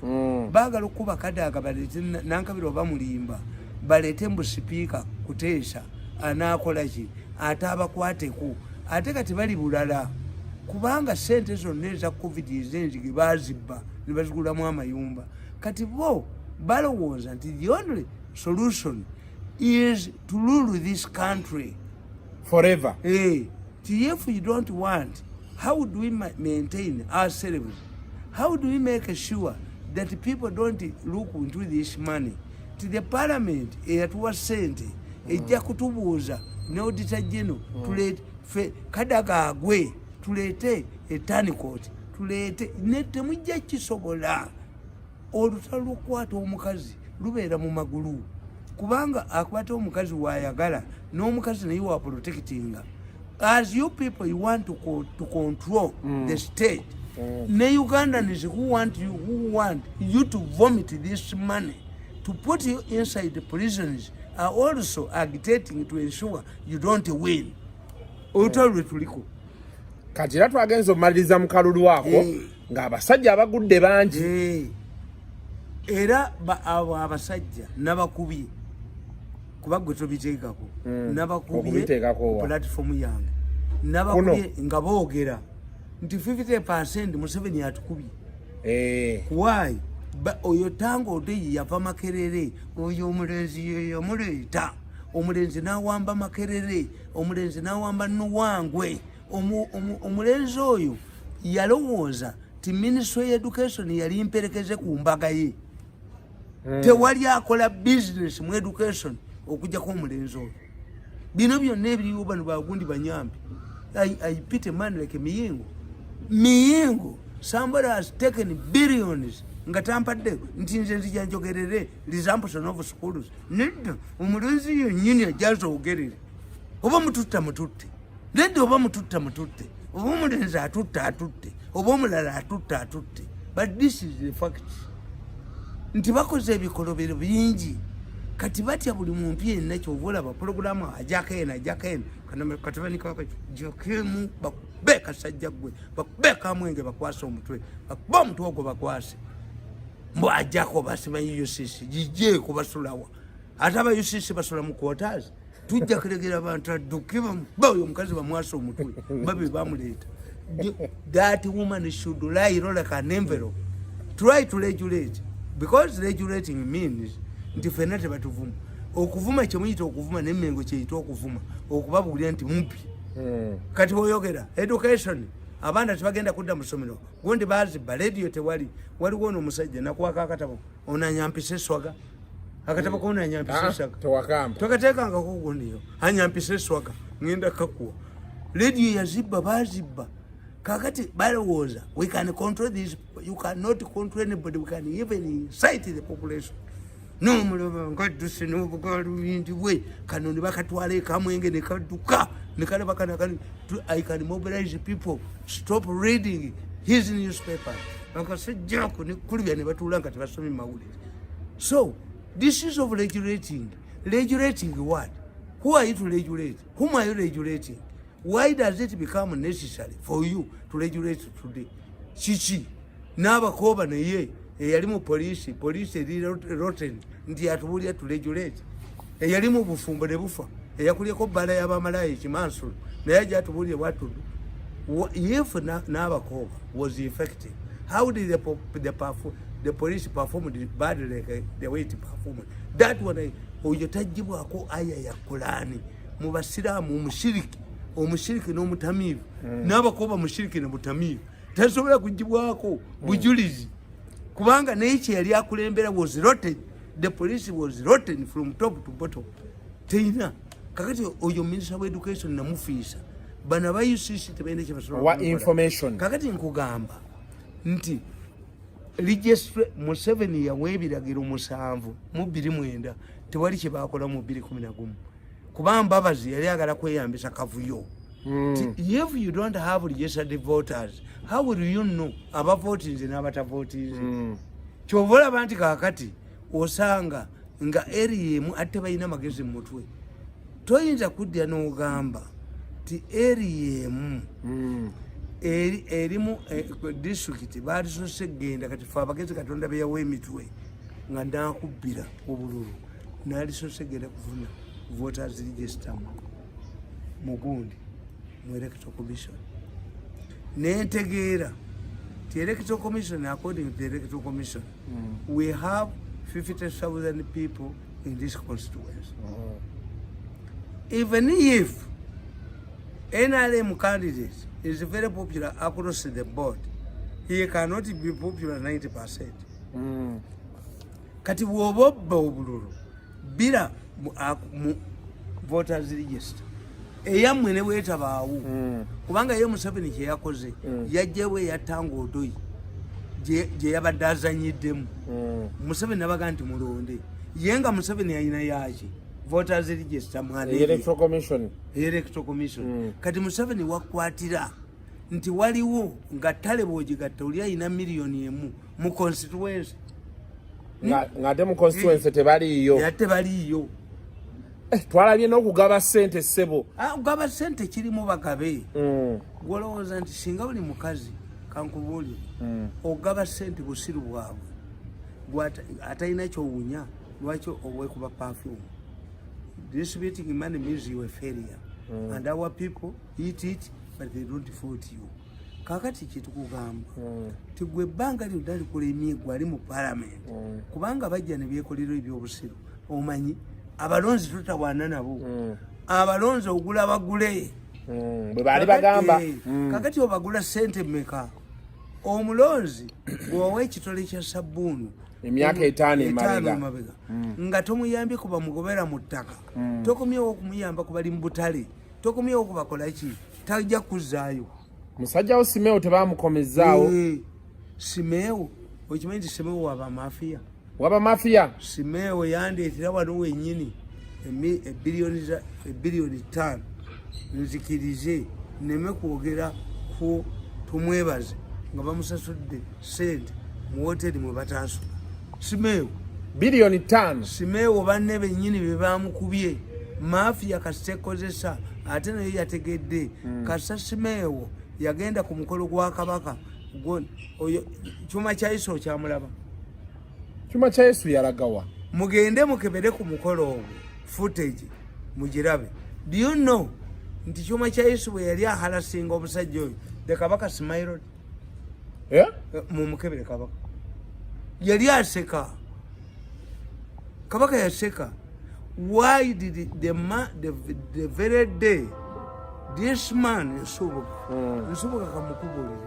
B: Baagala okuba kadaaga baleete Nankabirwa bamulimba baleete mbu sipiika Kuteesa anaakola ki ate abakwateko ate kati bali bulala kubanga ssente zonna eza covid ez'enzige baazibba ne bazigulamu amayumba. Kati bo balowooza nti the only solution is to rule this country
A: forever.
B: If you don't want, how do we maintain ourselves? How do we make sure that people don't look into this money? To the parliament, eyatuwa sente, ejja kutubuuza ne auditor general, tulete Kadaga agwe, tulete etanikoti, tulete ne temujja kisobola. Olutalo lw'okukwata omukazi lubeera mu magulu. Kubanga akwata omukazi w'ayagala n'omukazi naye wa protectinga. As you people, you want to control the state. Ne Ugandans who want you to vomit this money, to put you inside the prisons, are also agitating to ensure you don't win. olutalo lwe tuliko
A: kati era twagenza omaliriza mu kalulu wako ng'abasajja abagudde bangi
B: era abo abasajja nabakubye kuba gwe tobiteekako nabakubye pulatifomu yange nabakubye nga boogera nti 50% Museveni atukubye why oyo tango odeyi yava Makerere oyo omulenzi yeyamuleeta omulenzi n'awamba Makerere omulenzi n'awamba Nuwangwe omulenzi oyo yalowooza ti Ministry of Education yali mperekeze ku mbaga ye tewali akola business mu education okujjako omulenzi oyo bino byonna ebiriwo bano bagundi banyambi I pity man like Miyingo somebody has taken billions nga tampadde nti nze nzija njogerere resumption of schools nedda omulenzi yennyini ajaza ogerere oba mututte nedda oba mututte oba omulenzi atutte oba omulala atutte but this is the fact nti bakoze ebikolobero bingi kati batya buli muntu yenna kyova olaba pulogulaamu ajako eno katabanika jakemu bakubeka sajja gwe bakubeka amwenge bakwase omutwe bakuba omutwe ogwo bakwase mbu ajako basimanyi UCC gijeeko basulawa ate aba UCC basula mu quarters tujja kulegera abantu adduke oyo omukazi bamwase omutwe babe bamuleeta that woman should lie like an envelope try to regulate because regulating means nti fena tebatuvuma okuvuma kyemuyita okuvuma n'emmengo kyeyita okuvuma okubabuulira nti mumpi kati oyogera education abaana tebagenda kudda mu ssomero gundi baazibba radio tewali waliwo ono omusajja nakuwaka akatabo onanyampisa eswaga akatabo konanyampisa eswaga tokateekangako gundiyo anyampisa eswaga ngenda kakuwa radio yazibba baazibba kakati balowooza we can control this you cannot control anybody we can even incite the population no mulaba ngaduse n'obugalu bindi bwe kano ne bakatwala ekamwenge ne kadduka ne kalaba kana I can mobilize people stop reading his newspaper akasajjako ne kulibya ne batuula nga tebasomye mawulire so this is of regulating what who are you to regulate whom are you regulating why does it become necessary for you to regulate today chichi n'abakoba naye eyali mu police eri rotten ndi atubulya to regulate eyali mu bufumbo ne bufa eyakulyeko bbala y'abamalaya ekimansulu naye ajja atubulye watu if n'abakoba was effective how did the police perform badly like the way it performed that one oyo tajjibwako aya ya Qur'ani mu basiraamu omushiriki n'omutamiivu n'abakoba mushiriki ne mutamiivu tasobola kujjibwako bujulizi kubanga n'ekyo yali akulembera was rotten the police was rotten from top to bottom teina kakati oyo minister of education namufiisa bana ba UCC tebende kyebasobola
A: information
B: kakati nkugamba nti registre Museveni yawa ebiragiro 7 mu 29 tewali kye bakola mu 2011 kuba Mbabazi yali agala kweyambisa kavuyo if you don't have registered voters how will you know about voting n'abata voting kyovola banti kakati osanga nga area ate bayina magezi mu mutwe toyinza kudya n'ogamba ti area erimu district baalisose genda kati fe abagezi Katonda beyawa emitwe nga nakubbira obululu naalisose genda kufuna voters register mugundi mu electoral commission nentegeera the electoral commission according to the electoral commission we have 50,000 people in this constituency even if NRM candidate is very popular across the board he cannot be popular 90%. Kati bw'obba obululu bila voters register eyammwe ne weetabaawo kubanga ye Museveni kye yakoze yajjewe yatanga odoyi gye yabadde azanyiddemu Museveni nabaga nti mulonde ye nga Museveni yalina yaki voters register
A: electoral commission
B: kati Museveni wakwatira nti waliwo nga ttale bw'ogigatta oli alina miliyoni 1 mu constituency
A: ng'ate mu constituency tebaliiyo twalabye n'okugaba ssente ssebo.
B: Okugaba ssente kirimu bagabe. Gwolowooza nti singa buli mukazi kankubuulire okugaba ssente busiru bwabwe atalina kyowunya lwaki owekuba perfume. Distributing money means you a failure. And our people eat it but they don't vote you. Kakati kitukugamba tigwe ebbanga lyo ddali kulemye gwali mu parliament kubanga bajja ne byekolero ebyobusiru omanyi abalonzi tutawaana nabo abalonzi ogula bagule
A: bwe baali bagamba
B: kakati obagula ssente mmeka omulonzi bw'owa ekitole kya sabbuunu
A: emyaka 5 emabega
B: nga tomuyambye kuba mugobera mu ttaka tokomyewo okumuyamba kubali mu butale tokomyewo kubakola ki tajja kuzzaayo.
A: Musajja wo Simeo tebamukomezaawo.
B: Simeo okimanyi nti Simeo waba
A: mafia
B: Simeo yandeetera wano wennyini ebbiliyoni 5 nzikirize nneme kwogera ku tumwebaze nga bamusasudde ssente mu woteri mwe bataasula. Simeo
A: biliyoni 5
B: Simeo banne bennyini be bamukubye mafia kasitekozesa ate naye yategedde kasa Simeo yagenda ku mukolo gwa kabaka oyo Kyuma kya Yesu kyamulaba.
A: Kyuma kya Yesu yalagawa.
B: Mugende mukebere ku mukolo ogwo footage mugirabe. Do you know nti Kyuma kya Yesu bwe yali ahalasinga omusajja oyo the kabaka smiled. Mumukebere kabaka yali aseka. Kabaka yaseka. Why did the very day this man Nsubuga kamukubulire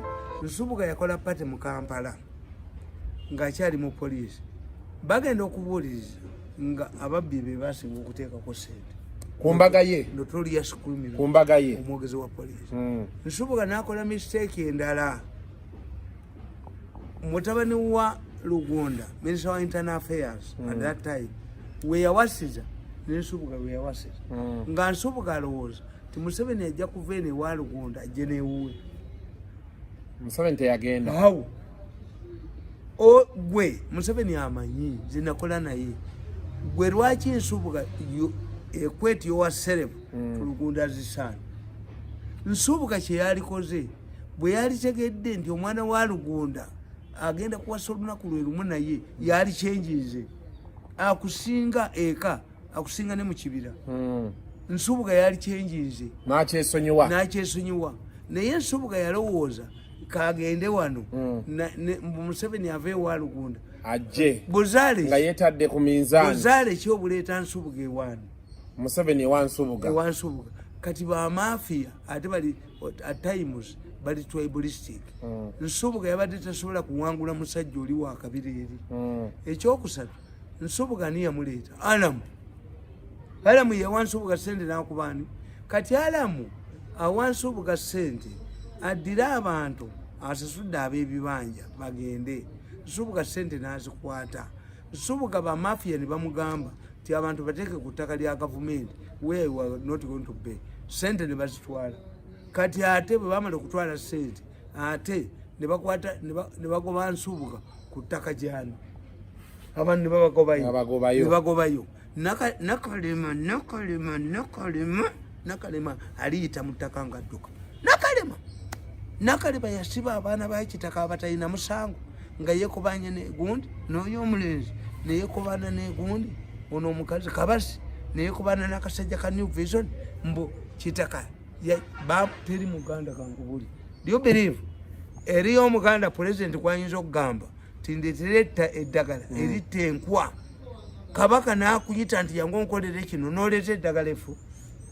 B: Nsubuga yakola pate mu Kampala ng'akyali mu poliisi bagenda okubuuliriza nga ababbi be basinga okuteekako ssente
A: ku mbaga ye
B: notorious criminal
A: ku mbaga ye
B: omwogezi wa poliisi. Nsubuga n'akola mistake endala. Mutabani wa Lugunda Minister wa Internal Affairs at that time we yawasiza Nsubuga we yawasiza nga Nsubuga alowooza ti Museveni ajja kuva eno ewa Lugunda ajje n'ewuwe.
A: Museveni teyagenda.
B: Awo gwe Museveni amanyi zinakola naye gwe lwaki Nsubuga ekweti yowa serebu ku Lugunda zisaana. Nsubuga kye yalikoze bwe yalitegedde nti omwana wa Lugunda agenda kuwasa olunaku lwe lumu naye yali kyenjize akusinga eka akusinga ne mu kibira. Nsubuga yali kyenjize n'akyesonyiwa naye Nsubuga yalowooza kagende wano Museveni ave ewa Lugunda
A: ajje
B: buzaale
A: nga yeetadde ku minzaani
B: buzaale ki obuleeta Nsubuga ewaani
A: Museveni ewa Nsubuga
B: kati ba mafia ate bali at times bali tribalistic. Nsubuga yabadde tasobola kuwangula musajja oli wa kabiri eri. Ekyokusatu Nsubuga ani yamuleeta Alamu yawa Nsubuga ssente n'akubaani kati Alamu awa Nsubuga ssente addira abantu asasudde ab'ebibanja bagende. Nsubuga ssente n'azikwata. Nsubuga ba mafia ne bamugamba ti abantu bateeke ku ttaka lya gavumenti where you are not going to pay. Ssente ne bazitwala. Kati ate bwe bamala okutwala ssente ate ne bagoba Nsubuga ku ttaka gyano abantu ne bagobayo. Nakalema aliyita mu ttaka nga adduka. Nakalema yasiba abaana bakitaka abatalina musango nga yeekobanya n'egundi n'oyo omulenzi neyeekobana n'egundi ono omukazi Kabasi neyeekobana n'akasajja ka New Vision mbu kitaka teri Muganda kankubuli. Do you believe eriyo Omuganda president kwayinza okugamba tindetereta eddagala eritta enkwa Kabaka n'akuyita nti yangu onkolere kino n'oleeta eddagala efu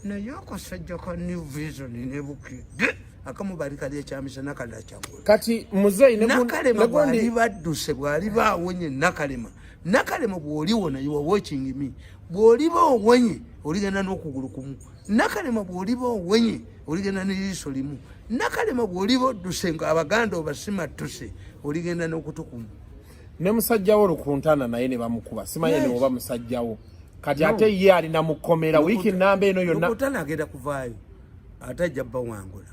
B: naye akasajja ka New Vision nebukidde akamubali kali ekyamisana kala kyangula.
A: Kati muzeyi
B: Nakalema bwali badduse bwali baawonye Nakalema bw'oliwona you are watching me bw'oliba owonye oligenda n'okugulu kumu. Nakalema bw'oliba owonye oligenda n'eriiso limu. Nakalema bw'oliba odduse nga Abaganda obasimattuse oligenda n'okutukumu.
A: Ne musajjawo Lukuntana naye ne bamukuba simanyi ne oba musajjawo kati ate ye alina mukomera wiiki namba eno yonna.
B: Lukutana agenda kuvaayo ate ajja bawangula.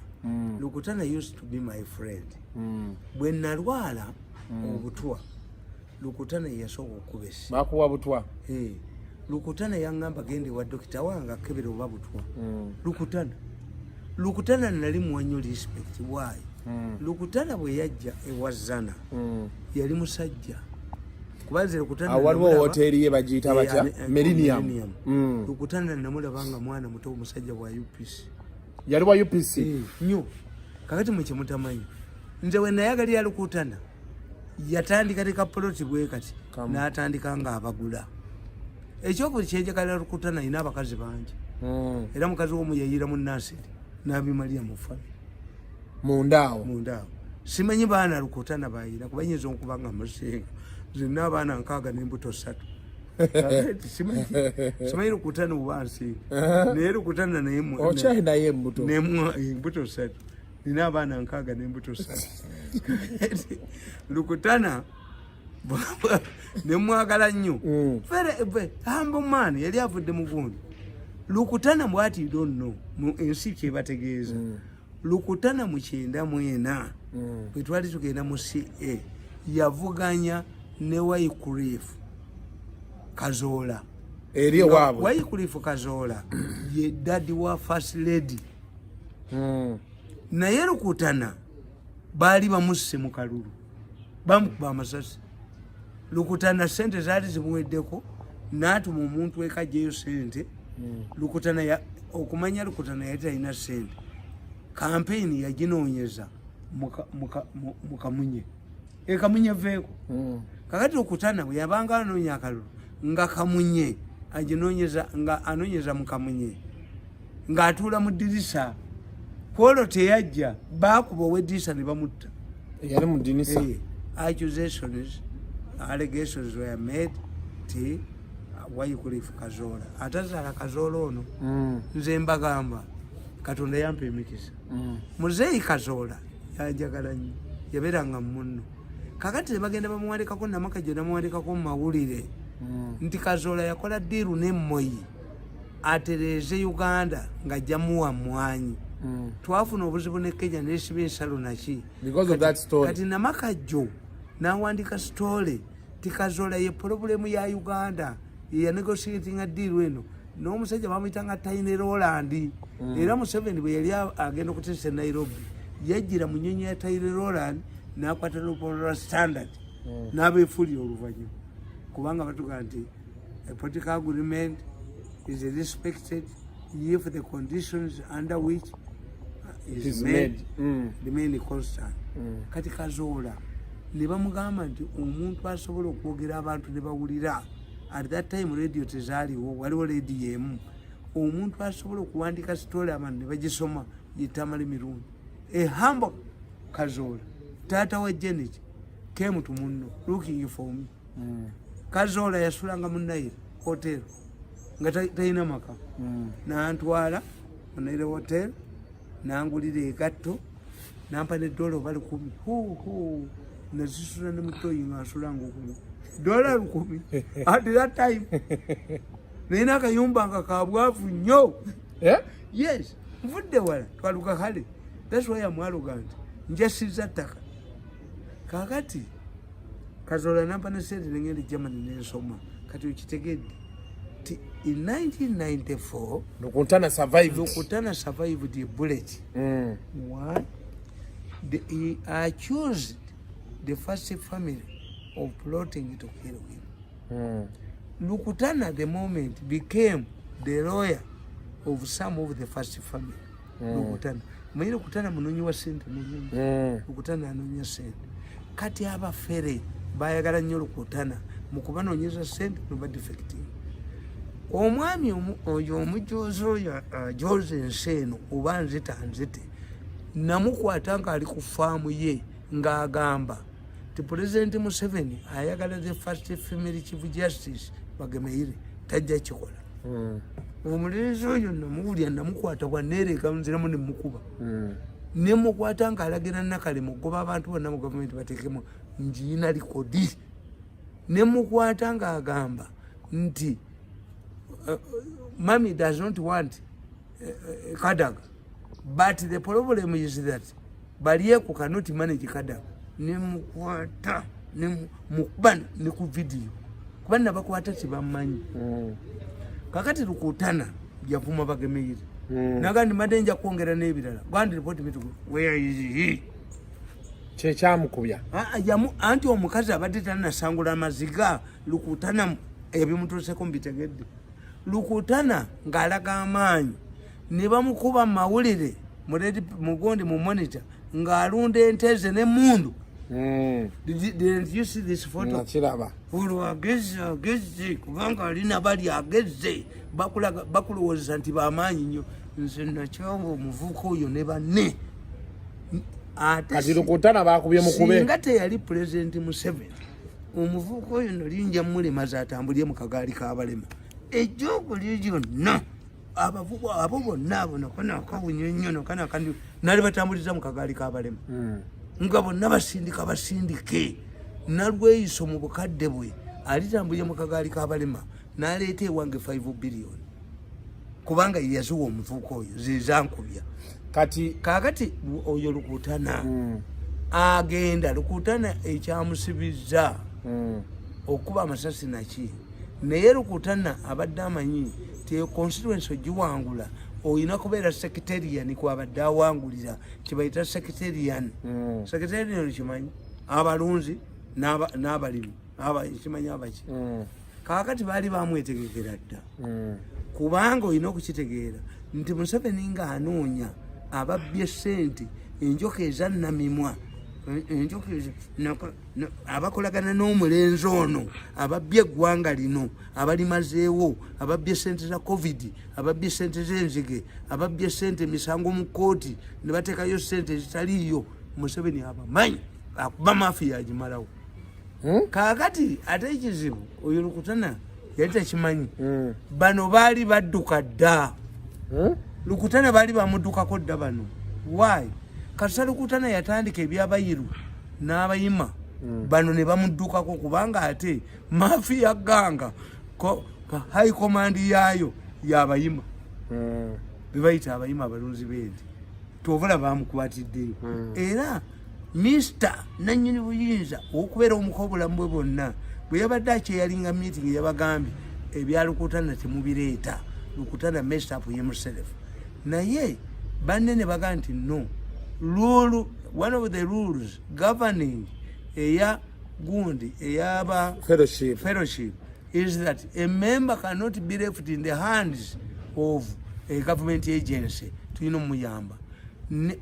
B: Lukutana used to be my friend. Bwe nalwala obutwa Lukutana yasooka okukubesi
A: bakuwa butwa
B: Lukutana yangamba gende wa dokita wange akebera oba butwa. Lukutana nali muwanyo respect. Why? Lukutana bwe yajja ewazana yali musajja. Kubanze Lukutana
A: waliwo hoteli ye bagiyita batya Millennium.
B: Lukutana namulabanga mwana muto omusajja wa UPC.
A: Yali wa UPC
B: nnyo. Kakati mwe kyemutamanyi nze we nayagalira Lukutana yatandika teka poloti bwe kati n'atandika nga abagula. Ekyokuli kyenjagalira Lukutana ina abakazi bangi. Era mukazi omu yayira mu Nasiri n'abimalira mu fa
A: mundaawo.
B: Simanyi baana Lukutana bayira kubanyiza okubanga musenga zina abaana nkaaga n'embuto 3. Simanyi Lukutana ubansi naye Lukutana naye
A: ochahi naye embuto
B: embuto 3 nina abaana nkaaga n'embuto 3. Lukutana nemwagala nnyo humble man yali avudde mu gundi. Lukutana bwati you don't know mu ensi kyebategeeza. Lukutana mu 94 bwe twali tugenda mu CA yavuganya ne Wycliffe Kazola
A: eri waabwe.
B: Wycliffe Kazola ye daddy wa first lady. Naye Lukutana baali bamusse mu kalulu bamukuba amasasi. Lukutana sente zaali zimuweddeko n'atuma omuntu ekajjeyo sente. Lukutana okumanya Lukutana yali talina sente. Kampeyini yaginoonyeza mu Kamunye. Kamunye veeko. Kakati Lukutana bwe yabanga anoonya akalulu nga Kamunye aginoonyeza nga anoonyeza mu Kamunye ng'atuula mu ddirisa. Kwolwo teyajja baakuba ow'eddirisa ne bamutta.
A: Yali mu ddirisa.
B: Allegations were made to Wycliffe Kazola. Atazaala Kazola ono nze mbagamba Katonda yampa emikisa. Muzeeyi Kazola yanjagala nnyo yabeeranga munno. Kakati ne bagenda bamuwandikako Namakajja namuwandikako mu mawulire nti Kazola yakola ddiiru ne Moyi atereeze Uganda ng'ajja muwa mmwanyi. Twafuna obuzibu ne Kenya n'esiba ensalo naki.
A: Because of that story.
B: Kati Namakajjo n'awandika story ti Kazola ye problemu ya Uganda ya negotiating a deal eno n'omusajja bamuyitanga Tiny Roland. Era Museveni bwe yali agenda okutesa Nairobi yajjira mu nnyonyi ya Tiny Roland n'akwata Lupolora Standard n'abeefulira oluvannyuma kubanga batuga nti a political agreement is respected if the conditions under which is made remain constant. Kati Kazola ne bamugamba nti omuntu asobola okwogera abantu ne bawulira. At that time radio tezaaliwo, waliwo radio emu. Omuntu asobola okuwandika story abantu ne bagisoma ye Tamale Mirungi. A humble Kazola taata wa Janet came to munno looking for me. Kazola yasulanga mu Nairo hotel nga talina maka. N'antwala mu Nairo hotel n'angulira egatto n'ampa n'eddoola bali 10. Nazisula ne mutoyi ng'asulanga $10 at that time. Nina akayumba nga kabwavu nnyo. Yes, nvudde wala twaluka kale. That's why I'm arrogant. Njasiza ttaka. Kakati Kazola nampa ne sente ngende Germany n'ensoma. Kati ukitegedde. In 1994,
A: Lukutana
B: survived the bullet. One, he accused the first family of plotting to kill him. Lukutana at the moment became the lawyer of some of the first family. Lukutana. Mwenye Lukutana munonyi wa sente munonyi. Lukutana anonyi sente. Kati aba fere bayagala nnyo Lukutana mukubanoonyeza sente no defecting. Omwami oyo omujoozi oyo ajooze ensi eno oba nzita nzite namukwata nga ali ku faamu ye ng'agamba ti Pulezidenti Museveni ayagala the first female chief justice Bagemeire tajja kikola. Omuleezi oyo namuwulya namukwata bwanneereka nziramu ne mukuba. Ne mukwata nga alagira Nakale mugoba abantu bonna mu gavumenti bateekemu njiina likodi. Ne mukwata nga agamba nti Mommy does not want Kadaga, but the problem is that Barieko cannot manage Kadaga. Ne mukwata ne mukubana ne ku video kuba nabakwata tebamanyi. Kakati Rukutana yavuma bagemeyire nagandi madenja kwongera n'ebirala gwandi report me to where is he
A: kyamukubya
B: yamu anti omukazi abadde tanasangula amaziga Rukutana ebimutuuseko mbitegedde Rukutana ng'alaga amaanyi ne bamukuba mawulire mugondi mu monitor ng'alunda enteze n'emmundu. Didn't you see this photo?
A: Nakiraba.
B: Ageze kubanga alina bali ageze bakulowooza nti bamaanyi nnyo nze nakyawa omuvubuka oyo ne banne
A: kati Rukutana bakubye mukube
B: singa teyali President Museveni omuvubuka oyo nolinja mulemaza atambulye mu kagaali k'abalema ejjokuli lyonna abo bonna abo nakana akawunyo nnyo nakana kandi nali batambuliza mu kagaali k'abalema nga bonna basindike nalweyiso mu bukadde bwe alitambulye mu kagaali k'abalema n'aleeta ewange 5 billion kubanga yazuwa omuvubuka oyo zezankubya kakati oyo Rukutana agenda Rukutana ekyamusibizza okuba amasasi naki naye Rukutana abadde amanyi ti constituency ogiwangula oyina kubeera secretarian kwabadde awangulira kibayita secretarian kimanyi abalunzi n'abalimi kimanyi abaki kakati baali bamwetegekera dda kubanga olina okukitegeera nti Museveni nga anoonya ababbye ssente enjoka ezannamimwa enjoka abakolagana n'omulenzi ono ababbye eggwanga lino abalimazeewo ababbye ssente za covid ababbye ssente z'enzige ababbye ssente emisango mu kkooti ne bateekayo ssente ezitaliiyo Museveni abamanyi akuba mafiya agimalawo kaakati ate ekizibu oyo Rukutana yali takimanyi bano baali badduka dda Rukutana baali bamuddukako dda bano why kasa Rukutana yatandika ebyabayiru n'abayima bano ne bamuddukako kubanga ate mafiya ganga high command yaayo yabayima bebayita abayima abalunzi b'ente tovula bamukwatiddeyo era Mr. Nanyini buyinza okubeera omuka obulamu bwe bonna bwe yabadde akyeyalinga meeting yabagambye ebya Rukutana temubireeta Rukutana messed up himself naye banne ne bagaa nti no rule one of the rules governing eya gundi eyaba fellowship is that a member cannot be left in the hands of a government agency tuyina omuyamba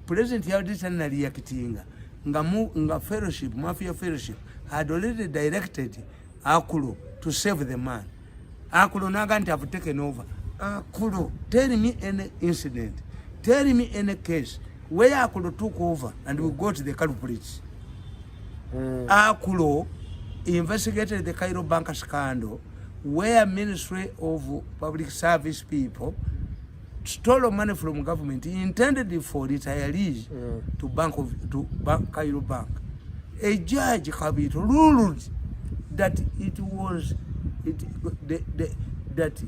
B: president yabadde tanaliyakitinga nga fellowship mafia fellowship had already directed Akulo to save the man. Akulo naga nti have taken over. Akulo, tell me any incident, tell me any case where Akulo took over and we got the culprits. Akulo investigated the Cairo Bank scandal where Ministry of Public Service people stole money from government intended for retirees to Cairo Bank. A judge Kabito ruled that that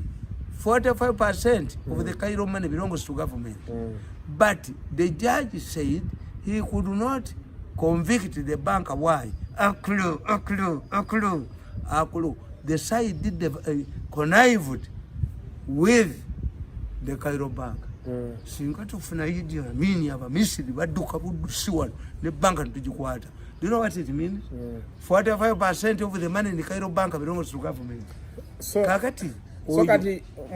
B: 45% of the Cairo money belongs to government. But the judge said he could not convict the bank. Why? Akulo. The side did the connived with the Cairo Bank. Singa tufuna Idi Amin aba Misiri badduka buddusi wano ne banka tujikwata. Do you know what it means? 45% of the money in the Cairo Bank belongs to government.
A: So kati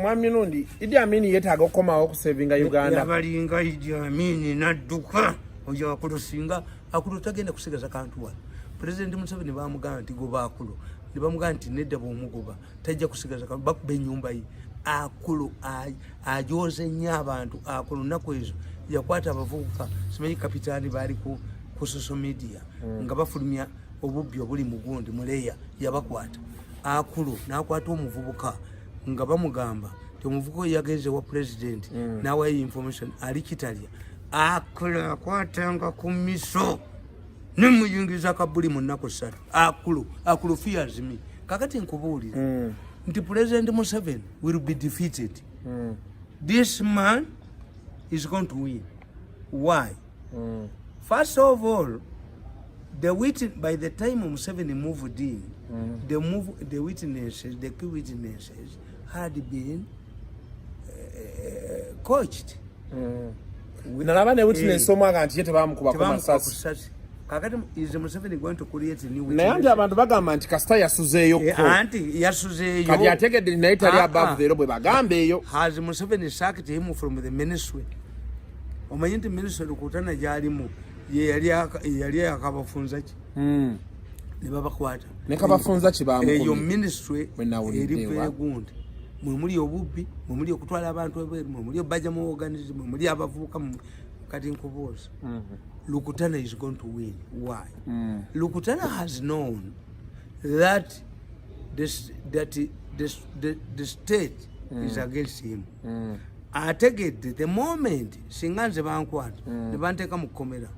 A: mwami Nundi Idi Amin yetaaga okukomawo okusevinga Uganda.
B: Yabalinga Idi Amin nadduka oyo Akulo singa Akulo tagenda kusigaza kantu wano. President Museveni bamugamba nti goba Akulo. Ne bamugamba nti nedda bw'omugoba tajja kusigaza kantu bakuba ennyumba ye. Akulo ajoze nnyo abantu. Akulo nnaku ezo yakwata abavubuka simanyi kapitaani baali ku social media nga bafulumya obubbi obuli mu gundi muleya yabakwata. Akulo n'akwata omuvubuka nga bamugamba nti omuvubuka oyo yagenze wa president n'awayo information ali Kitalya. Akulo akwatanga ku miso nemuyingiza kabuli mu nnaku 3. Akulo fears me. Kakati nkubuulira nti President Museveni will be defeated. This man is going to win. Why? First of all, by the time Museveni moved in, the witnesses, the key witnesses had been coached.
A: Nalaba ne witness omwaga nti yete bamukuba ku masasi.
B: Kakati is Museveni going to create a new
A: witness? Naye abantu bagamba nti kasita yasuzeeyo ko.
B: Anti yasuzeeyo.
A: Kati ategedde naye tali above the robe bagamba eyo.
B: Has Museveni sacked him from the ministry? Omanyi nti ministry Lukutana gyalimu ye yali akabafunza ki? Ne babakwata.
A: Ne kabafunza ki bamukubi?
B: Eyo ministry eri gundi. Muli obubbi, muli okutwala abantu ebweru, muli obajja mu organism, muli abavubuka kati nkubuuza. Lukutana is going to win. Why? Lukutana has known that the state is against him. Ategedde the moment singa nze bankwata ne banteeka mu kkomera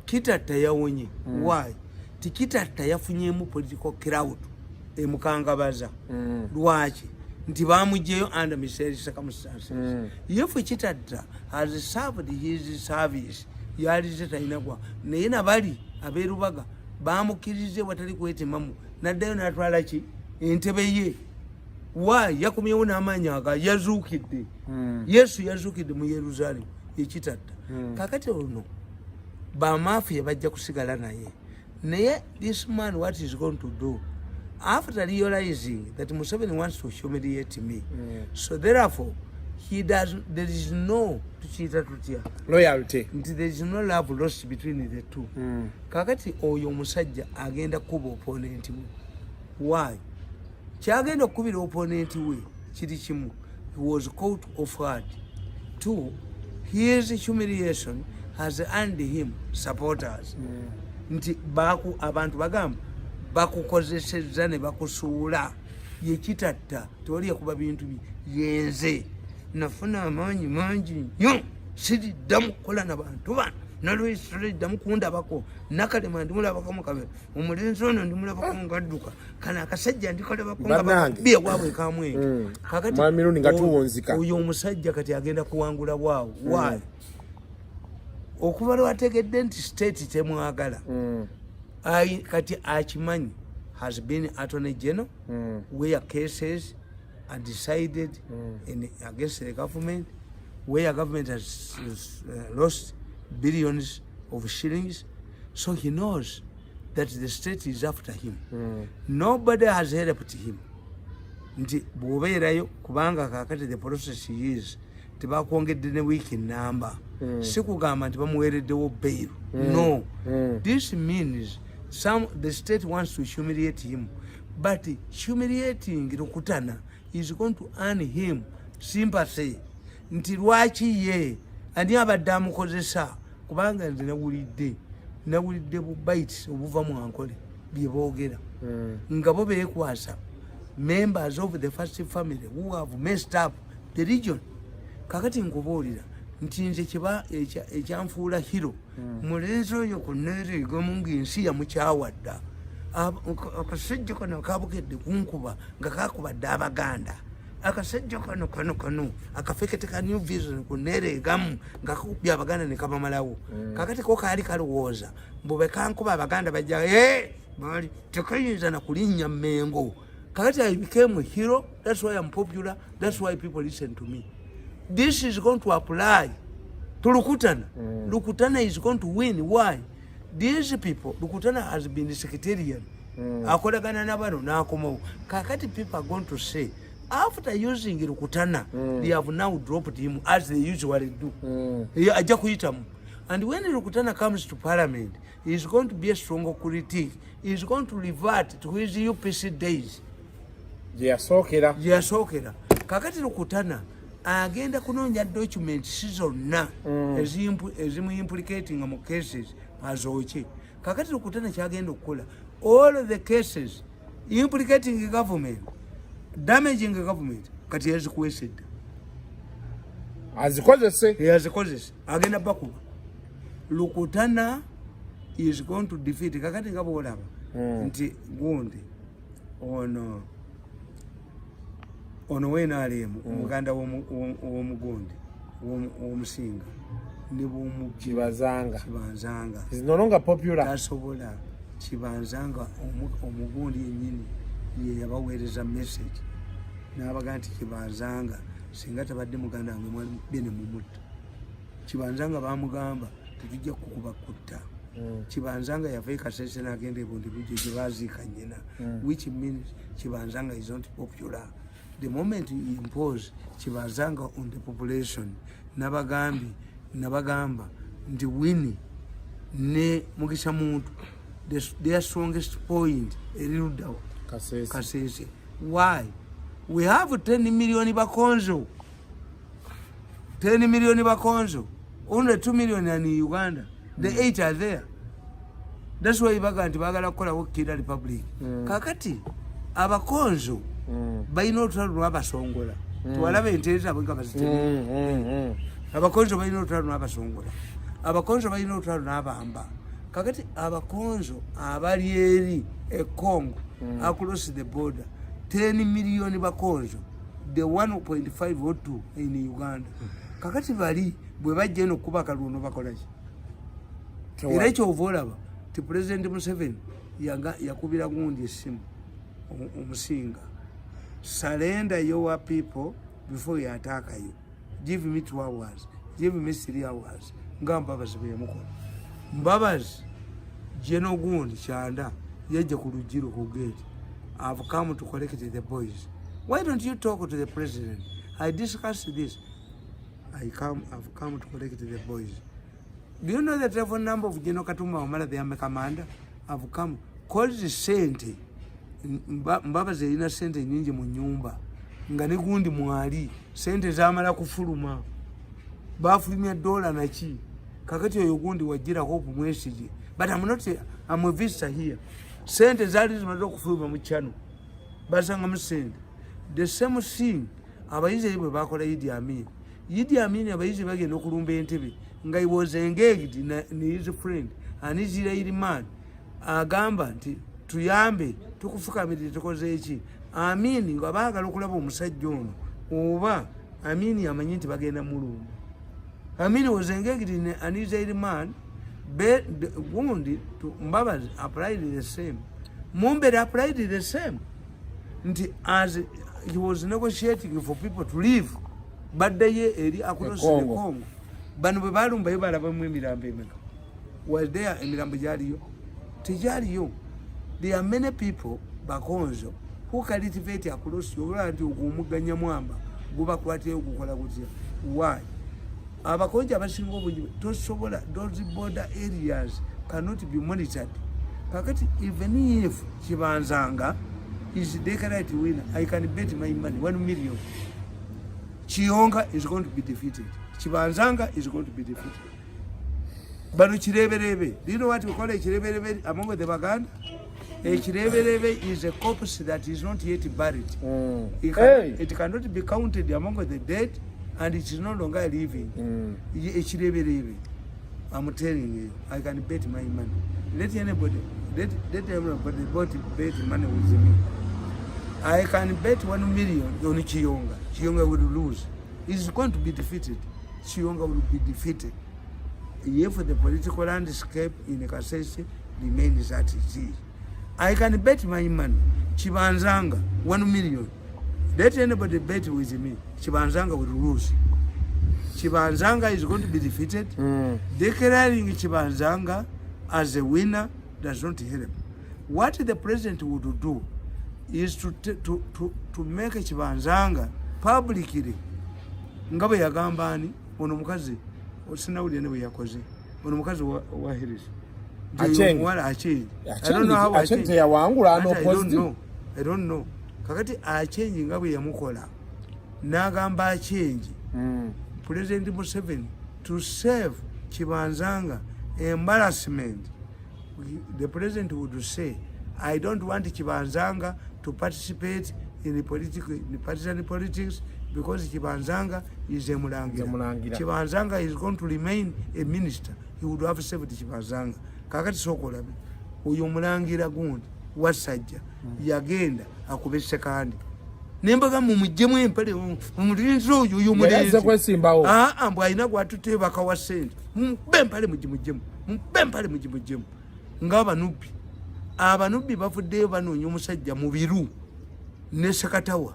B: Kitatta yawonye. Why? Tikitatta yafunyemu political crowd emukangabaza. Lwaki? Nti bamugyeyo under mysterious circumstances. If Kitatta has served his service yalize tainagwa naye nabali abeerubaga bamukirize watali kwetemamu naddayo natwala ki entebe ye. Why? Yakumyewo n'amaanyi aga yazuukidde. Yesu yazuukidde mu Yerusaalemu Kitatta. Kakati ono bamafiya bajja kusigala naye this man what is going to do after realizing that Museveni wants to humiliate me, so therefore there is no
A: loyalty,
B: there is no love lost between the two. Kakati oyo musajja agenda kuba opponent we. Why? Kyagenda kubira opponent we kiri kimu. He was caught off guard. 2, his humiliation has earned him supporters. Nti abantu bagamba bakukozesezza ne bakusuula ye Kitatta toli yakuba bintu yenze nafuna amaanyi mangi nnyo siriddamu kukola n'abantu bano nalwesiriddamu kundabako Nakalema ndimulabako mu kamera omulenzi ono ndimulabako ngadduka kana akasajja ndikolebako nga bye gwabwe kamwe kakati
A: mwamirundi nga tuwonzika
B: oyo omusajja kati agenda kuwangula bwawo. Why? Okuba lwategedde nti state temwagala kati akimanyi has been Attorney General where cases are decided against the government, where government has lost billions of shillings, so he knows that the state is after him. Nobody has helped him. Nti bw'obeerayo kubanga kakati the process is tebakwongedde ne week number. Sikugamba nti bamuweereddewo bail. No. This means the state wants to humiliate him, but humiliating Lukutana is going to earn him sympathy. Nti lwaki ye ani abadde amukozesa kubanga nze nawulidde bu bites obuva mu ankole bye boogera nga bo beekwasa members of the first family who have messed up the region. Kakati nkubuulira nti nze kiba ekyanfuula hero mulenzi oyo ku neereegamu ng'ensi yamukyawadda akasajja kano kabukedde kunkuba nga kakubadde Abaganda akasajja kano akafekete ka New Vision ku neereegamu nga kakubye Abaganda ne kabamalawo. Kakati ko kaali kalowooza mbu be kankuba Abaganda bajja bali tekayinza na kulinnya Mengo. Kakati I became a hero. That's why I'm popular. That's why people listen to me. This is going to apply to Lukutana. Lukutana is going to win. Why? These people, Lukutana has been the secretarian. Akolagana nabano nakomo. Kakati people are going to say, after using Lukutana, they have now dropped him as they usually do. And when Lukutana comes to parliament, he is going to be a stronger critique. He is going to revert to his UPC days.
A: Yasokera.
B: Kakati Lukutana agenda kunoonya documents zonna ezimu implicating mu cases azooche. Kakati Lukutana kyagenda okukola all the cases implicating government, damaging government, kati yazikuwesedde azikozese agenda bakuba. Lukutana is going to defeat. Kakati nga bwolaba nti gundi ono wenaalemu omuganda w'omugondi w'omusinga ne bw'omukibazanga
A: is no longer popular.
B: tasobola Kibanzanga omugundi yennyini ye yabaweereza message n'abaga nti Kibanzanga singa tabadde muganda wange mwali bene mumutta. Kibanzanga bamugamba tetujja kukuba kutta. Kibanzanga yava Kasese n'agenda e Bundibugyo gye baaziika nnyina, which means Kibanzanga is not popular. The moment you impose Kibanzanga on the population, nabagamba nti Winnie ne Mugisha Muntu, their strongest point Eludda Kasese. Why? We have 10 million Bakonzo. 10 million Bakonzo. Only 2 million in Uganda. The 8 are there. That's why baganti bagala kukola Kira Republic. Kakati Abakonzo balina olutalo lw'Abasongola. Tuwalabe ente zaabwe nga bazitema. Abakonzo balina olutalo n'Abasongola. Abakonzo balina olutalo n'Abamba. Kakati Abakonzo abali eri e Congo across the border 10 million Bakonzo, the 1.5 or 2 in Uganda. Kakati bali bwe bajja eno kuba kaluno bakola ki? Era ekyo ovolaba ti President Museveni yakubira gundi esimu omusinga. Surrender your people before you attack you. Give me 2 hours. Give me 3 hours. Nga Mbabazi bwe yamukola. Mbabazi Jeno gundi Chanda yajja ku lujiro ku gate. I've come to collect the boys. Why don't you talk to the president? I discussed this. I've come to collect the boys. Do you know the telephone number of General Katumba Wamala, the Army commander? I've come. Call the sente. Mbabazi ina sente nyingi mu nyumba. Nga ne gundi mwali. Sente zamala kufuluma. Bafulumya $1 na chi. Kakati oyo gundi wajira Hope Mwesige. But I'm a visitor here. Sente zali zimaze okufuluma mu chano. Basanga mu sente. The same thing abayize bwe bakola Idi Amin. Idi Amin abayize bagenda okulumba Entebbe nga he was engaged in his friend and his lady man. Agamba nti tuyambe tukufukamirire tukoze eki. Amin nga baagala okulaba omusajja ono oba Amin yamanyi nti bagenda mulumba. Amin was engaged in an Israeli man. Wound to Mbabazi applied the same. Mumbe applied the same. As he was negotiating for people to leave, but they across the Congo. Banubalum Baybara Mirambe was there in Mirambajario. Tijario. There are many people back home who cultivate across your to Gumuganyamwamba, Gubakwati, Gukalagutia. Why? Abakonja abasinga obungi tosobola, those border areas cannot be monitored. Kakati even if Kibanzanga is declared winner, I can bet my money 1 million. Chiyonga is going to be defeated. Kibanzanga is going to be defeated. But Chireberebe, do you know what we call a Chireberebe among the Baganda? A Chireberebe is a corpse that is not yet buried. It cannot be counted among the dead. And it is no longer living. I'm telling you, I can bet my money. Let everybody bet money with me. I can bet 1 million on Chiyonga. Chiyonga will lose. It's going to be defeated. Chiyonga will be defeated. If the political landscape in Kasese remains as it is, I can bet my money. Kibanzanga 1 million. Let anybody bet with me. Kibanzanga will lose. Kibanzanga is going to be defeated. Declaring Kibanzanga as a winner does not help. What the president would do is to make Kibanzanga publicly. Ngabe yagambani ono mukazi osinawuli ne yakoze. Ono mukazi wa Harris. Achange. I don't know how achange. I don't know. Kakati achange ngabe yamukola. Nagamba change. President Museveni to save Kibanzanga embarrassment. The president would say, I don't want Kibanzanga to participate in the partisan politics because Kibanzanga is a Mulangira. Kibanzanga is going to remain a minister. He would have saved Kibanzanga. Kakati sokola uyo Mulangira gundi wasajja yagenda akubese kandi nembaga mumujemu empale umulinzi uyu mulinzi
A: kwesimbawo
B: ambu ayina gwatuteba kawa sente mbempale mujimujemu ngaba nupi abanubbi bavuddeyo banoonya omusajja mu biru ne Sekatawa.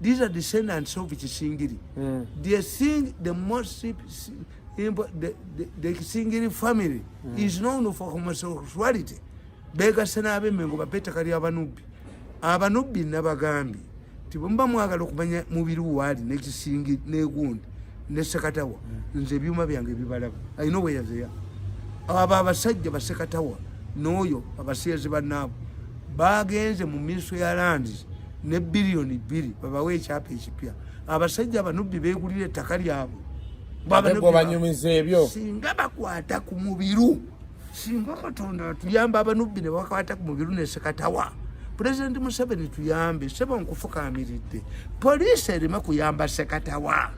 B: These are descendants of Kisingiri. They sing the most the Kisingiri family is known for homosexuality. Bega senabe mengo bapeta kali abanubbi nabagambi tibumba mwagala okumanya mu biru wali ne Kisingiri ne gundi ne Sekatawa nze byuma byange bibalaba. I know where they are. Abasajja ba Sekatawa n'oyo abasiyezi bannaabo bagenze mu minisitule ya lands ne biliyoni 2 babawe ekyapa ekipya. Abasajja abanubbi beegulira ettaka lyabwe
A: banyumiza ebyo
B: singa bakwata ku mubiru, singa Katonda tuyamba abanubbi ne bakwata ku mubiru ne Sekatawa. President Museveni tuyambe sebo nkufukaamiridde poliisi erima kuyamba Sekatawa.